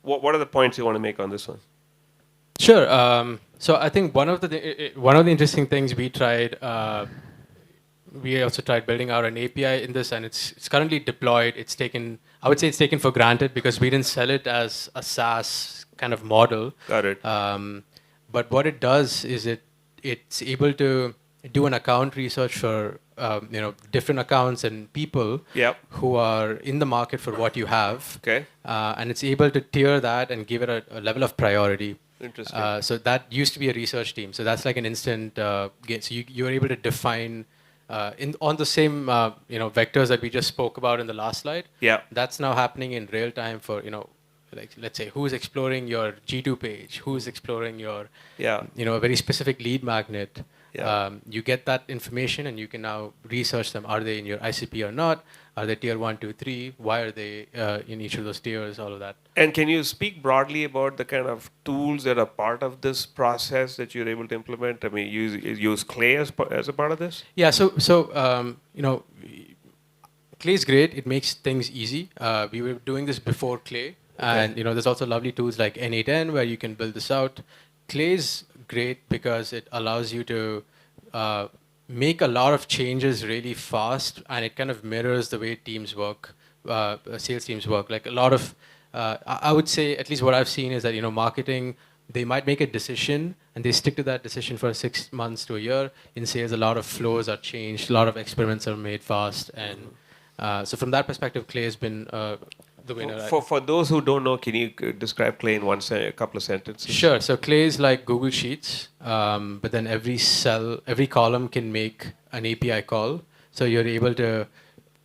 What are the points you want to make on this one? Sure. So I think one of the interesting things we tried. We also tried building out an API in this, and it's currently deployed. I would say it's taken for granted because we didn't sell it as a SaaS kind of model. Got it. But what it does is it's able to do an account research for different accounts and people who are in the market for what you have. Okay. And it's able to tier that and give it a level of priority. Interesting. So that used to be a research team. So that's like an instant gain. So you're able to define on the same vectors that we just spoke about in the last slide. Yeah. That's now happening in real time for like let's say who's exploring your G2 page, who's exploring your a very specific lead magnet. Yeah. You get that information and you can now research them. Are they in your ICP or not? Are they tier 1, 2, 3? Why are they in each of those tiers? All of that. And can you speak broadly about the kind of tools that are part of this process that you're able to implement? I mean, use Clay as a part of this? Yeah. So Clay is great. It makes things easy. We were doing this before Clay. And there's also lovely tools like N8N where you can build this out. Clay is great because it allows you to make a lot of changes really fast, and it kind of mirrors the way teams work, sales teams work. Like a lot of, I would say, at least what I've seen is that marketing, they might make a decision and they stick to that decision for 6 months to a year. In sales, a lot of flows are changed, a lot of experiments are made fast, and so from that perspective, Clay has been the winner. For those who don't know, can you describe Clay in a couple of sentences? Sure. So Clay is like Google Sheets, but then every cell, every column can make an API call. So you're able to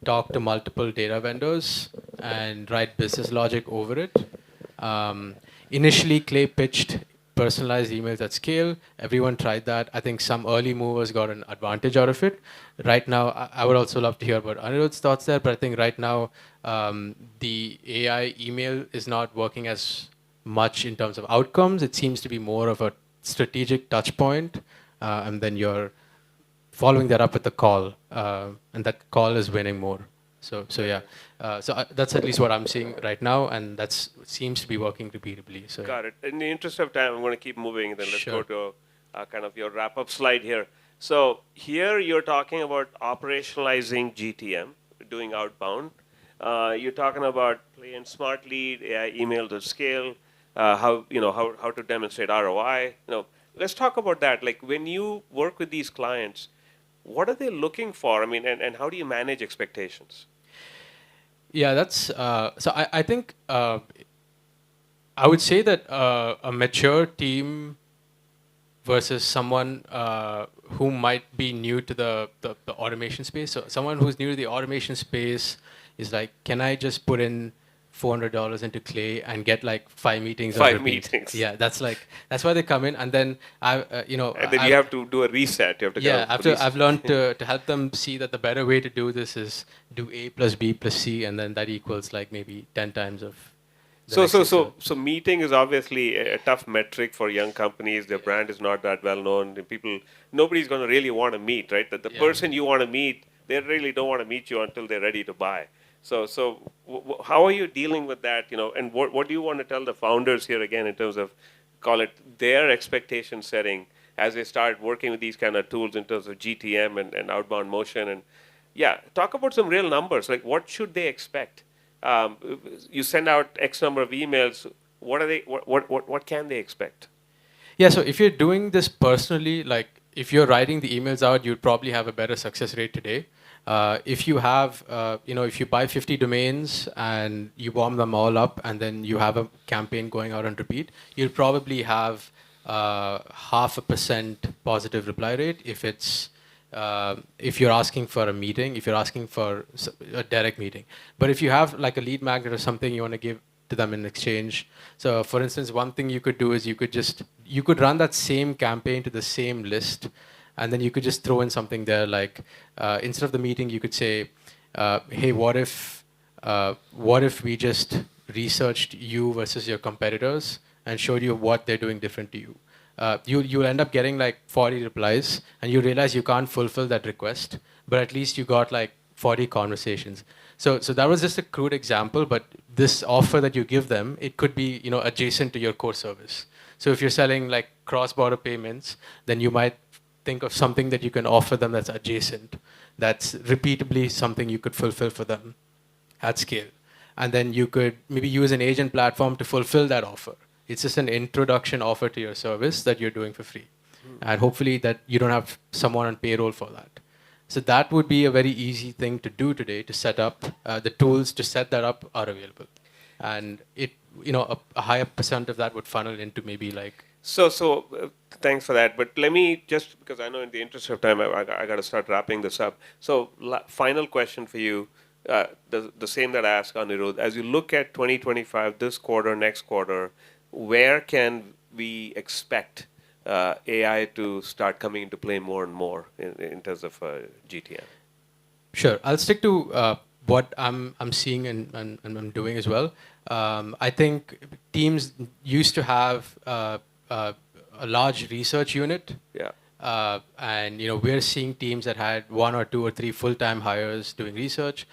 talk to multiple data vendors and write business logic over it. Initially, Clay pitched personalized emails at scale. Everyone tried that. I think some early movers got an advantage out of it. Right now, I would also love to hear about Anirudh's thoughts there, but I think right now, the AI email is not working as much in terms of outcomes. It seems to be more of a strategic touch point, and then you're following that up with the call, and that call is winning more. So yeah, that's at least what I'm seeing right now, and that seems to be working repeatably. So got it. In the interest of time, I'm going to keep moving. Then let's go to kind of your wrap-up slide here. So here you're talking about operationalizing GTM, doing outbound. You're talking about Play and Smart Lead, AI email to scale, how to demonstrate ROI. Let's talk about that. Like when you work with these clients, what are they looking for? I mean, and how do you manage expectations? Yeah, that's so. I think I would say that a mature team versus someone who might be new to the automation space. So someone who's new to the automation space is like, can I just put in $400 into Clay and get like 5 meetings? 5 meetings. Yeah, that's why they come in, and then and then you have to do a reset. You have to I've learned to help them see that the better way to do this is do A plus B plus C, and then that equals like maybe 10 times of. So meeting is obviously a tough metric for young companies. Their brand is not that well known. Nobody's going to really want to meet, right? The person you want to meet, they really don't want to meet you until they're ready to buy. So how are you dealing with that? And what do you want to tell the founders here again in terms of, call it, their expectation setting as they start working with these kind of tools in terms of GTM and outbound motion? And yeah, talk about some real numbers. Like what should they expect? You send out X number of emails. What can they expect? Yeah, so if you're doing this personally, like if you're writing the emails out, you'd probably have a better success rate today. If you have, if you buy 50 domains and you warm them all up and then you have a campaign going out on repeat, you'll probably have 0.5% positive reply rate if you're asking for a meeting, if you're asking for a direct meeting. But if you have like a lead magnet or something you want to give to them in exchange. So for instance, one thing you could do is you could run that same campaign to the same list, and then you could just throw in something there like, instead of the meeting, you could say, hey, what if we just researched you versus your competitors and showed you what they're doing different to you? You'll end up getting like 40 replies, and you realize you can't fulfill that request, but at least you got like 40 conversations. So that was just a crude example, but this offer that you give them, it could be adjacent to your core service. So if you're selling like cross-border payments, then you might think of something that you can offer them that's adjacent, that's repeatably something you could fulfill for them at scale. And then you could maybe use an agent platform to fulfill that offer. It's just an introduction offer to your service that you're doing for free. And hopefully that you don't have someone on payroll for that. So that would be a very easy thing to do today to set up. The tools to set that up are available. And a higher percent of that would funnel into maybe like. So thanks for that. But let me just, because I know in the interest of time, I got to start wrapping this up. So final question for you, the same that I asked Anirudh. As you look at 2025, this quarter, next quarter, where can we expect AI to start coming into play more and more in terms of GTM? Sure, I'll stick to what I'm seeing and I'm doing as well. I think teams used to have a large research unit. Yeah. And we're seeing teams that had 1 or 2 or 3 full-time hires doing research.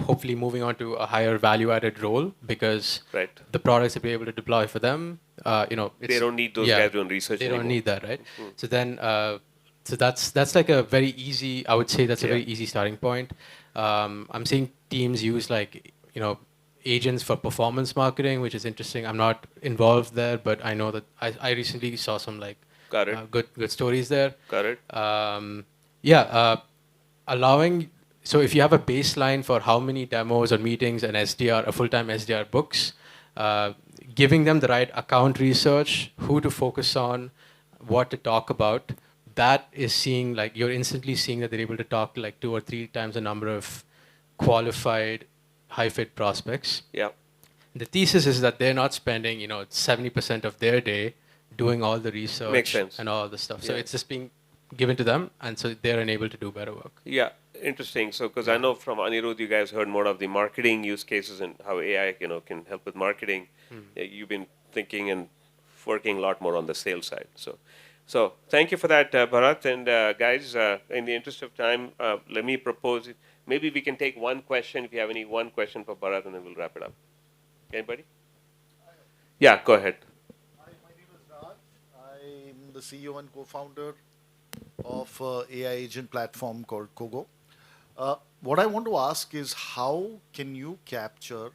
hopefully moving on to a higher value-added role because Right. the products that we're able to deploy for them, They don't need those guys doing research They anymore. don't need that, right? So then, so that's like a very easy. I would say that's a very easy starting point. I'm seeing teams use like agents for performance marketing, which is interesting. I'm not involved there, but I know that I recently saw some like Got it. good stories there. Got it. Yeah, allowing. So if you have a baseline for how many demos or meetings an SDR, a full-time SDR books, giving them the right account research, who to focus on, what to talk about, that is seeing like you're instantly seeing that they're able to talk to like 2 or 3 times the number of qualified high-fit prospects. Yeah. The thesis is that they're not spending 70% of their day doing all the research Makes sense. and all the stuff. So Yeah. it's just being given to them, and so they're enabled to do better work. Yeah, interesting. So, because I know from Anirudh, you guys heard more of the marketing use cases and how AI, can help with marketing. You've been thinking and working a lot more on the sales side. So thank you for that, Bharat. And guys, in the interest of time, let me propose it. Maybe we can take one question. If you have one question for Bharat, and then we'll wrap it up. Anybody? Yeah, go ahead. Hi, my name is Raj. I'm the CEO and co-founder of AI agent platform called Kogo. What I want to ask is how can you capture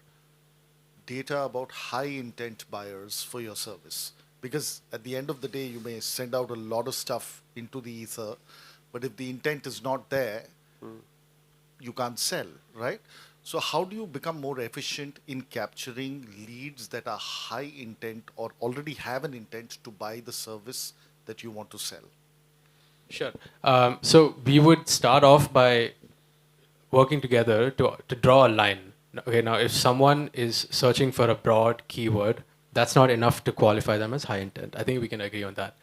data about high intent buyers for your service? Because at the end of the day, you may send out a lot of stuff into the ether, but if the intent is not there, you can't sell, right? So how do you become more efficient in capturing leads that are high intent or already have an intent to buy the service that you want to sell? Sure. So we would start off by working together to draw a line. Okay, now if someone is searching for a broad keyword, that's not enough to qualify them as high intent. I think we can agree on that.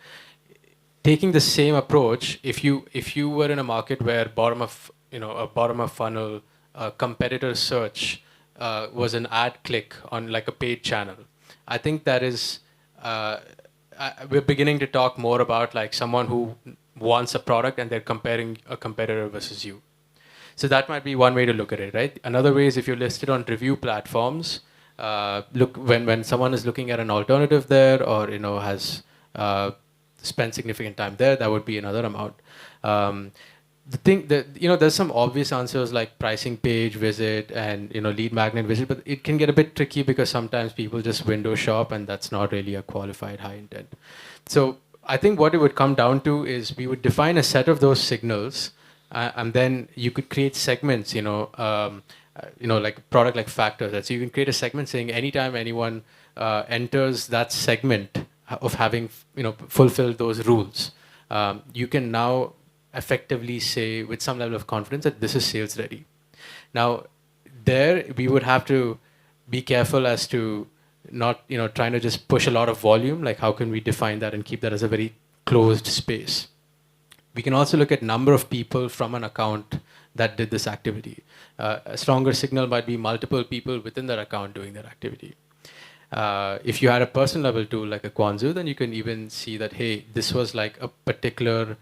Taking the same approach, if you were in a market where bottom of funnel competitor search was an ad click on like a paid channel, I think that is we're beginning to talk more about like someone who wants a product and they're comparing a competitor versus you. So that might be one way to look at it, right? Another way is if you're listed on review platforms, look when someone is looking at an alternative there or has spent significant time there, that would be another amount. The thing that there's some obvious answers like pricing page visit and lead magnet visit, but it can get a bit tricky because sometimes people just window shop and that's not really a qualified high intent. So I think what it would come down to is we would define a set of those signals, and then you could create segments. Like a product like factors. Right? So you can create a segment saying anytime anyone enters that segment of having fulfilled those rules, you can now effectively say with some level of confidence that this is sales ready. Now, there we would have to be careful as to not trying to just push a lot of volume. Like how can we define that and keep that as a very closed space? We can also look at number of people from an account that did this activity. A stronger signal might be multiple people within that account doing that activity. If you had a person level tool like a Kwanzoo, then you can even see that, hey, this was like a particular,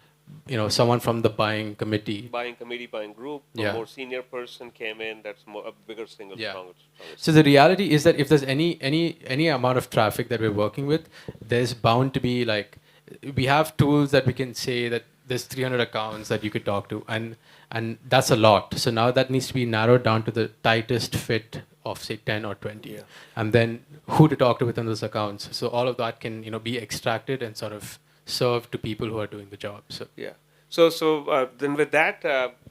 someone from the buying committee. Buying group, a more senior person came in, that's a bigger single, stronger. So the reality is that if there's any amount of traffic that we're working with, there's bound to be like, we have tools that we can say that there's 300 accounts that you could talk to, and that's a lot. So now that needs to be narrowed down to the tightest fit of say 10 or 20, and then who to talk to within those accounts. So all of that can be extracted and sort of served to people who are doing the job. So So then with that,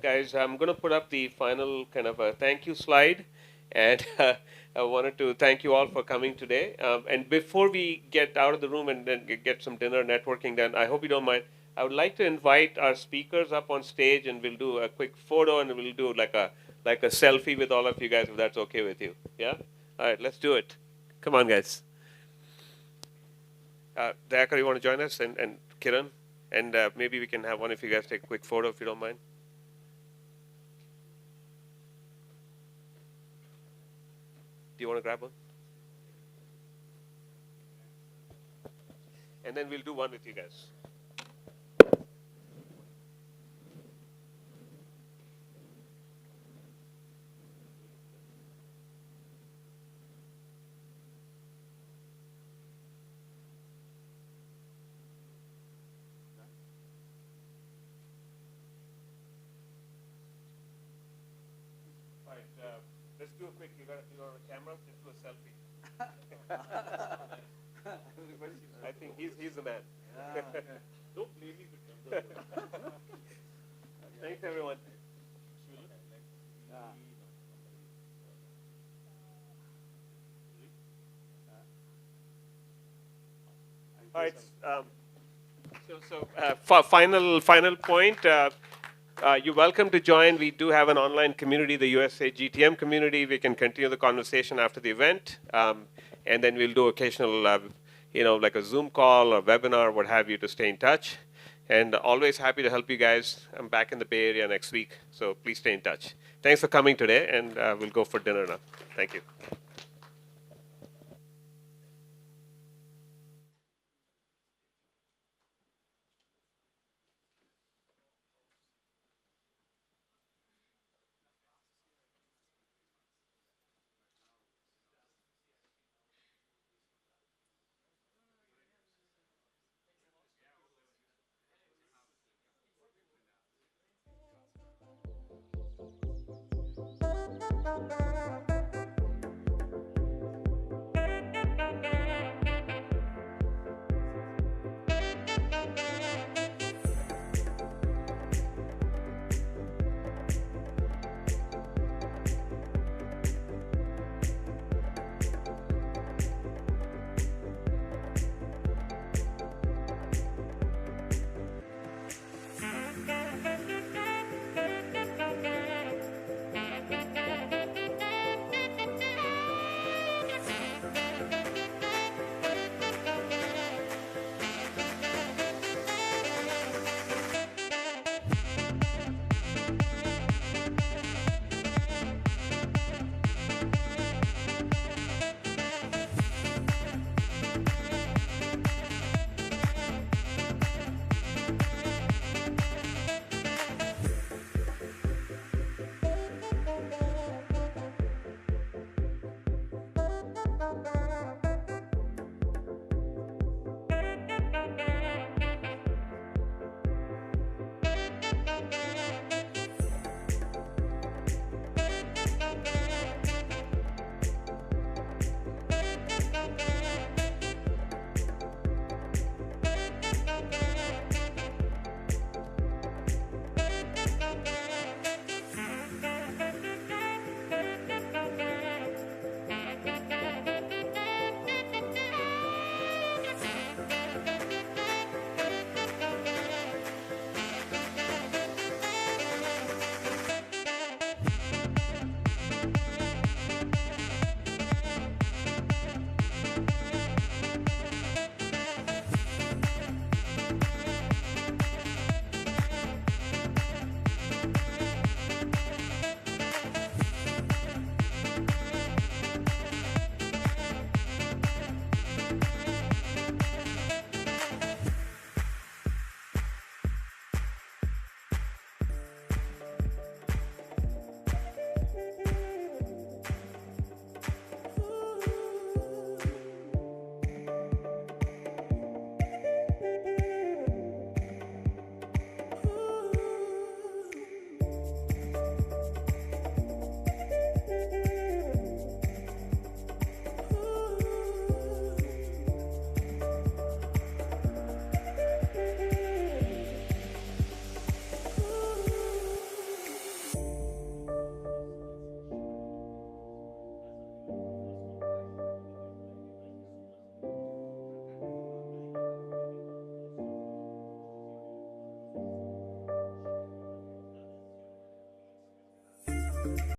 guys, I'm going to put up the final kind of a thank you slide, and I wanted to thank you all for coming today. And before we get out of the room and then get some dinner networking done, I hope you don't mind. I would like to invite our speakers up on stage, and we'll do a quick photo, and we'll do like a selfie with all of you guys, if that's okay with you. Yeah? All right, let's do it. Come on, guys. Dayakar, you want to join us? And Kiran? And maybe we can have one of you guys take a quick photo, if you don't mind. Do you want to grab one? And then we'll do one with you guys. Let's do a quick. You got on a camera. Let's do a selfie. I think he's the man. Don't blame me. Thanks, everyone. All right. Final point. You're welcome to join. We do have an online community, the USA GTM Community. We can continue the conversation after the event, and then we'll do occasional, like a Zoom call or webinar, what have you, to stay in touch. And always happy to help you guys. I'm back in the Bay Area next week, so please stay in touch. Thanks for coming today, and we'll go for dinner now. Thank you.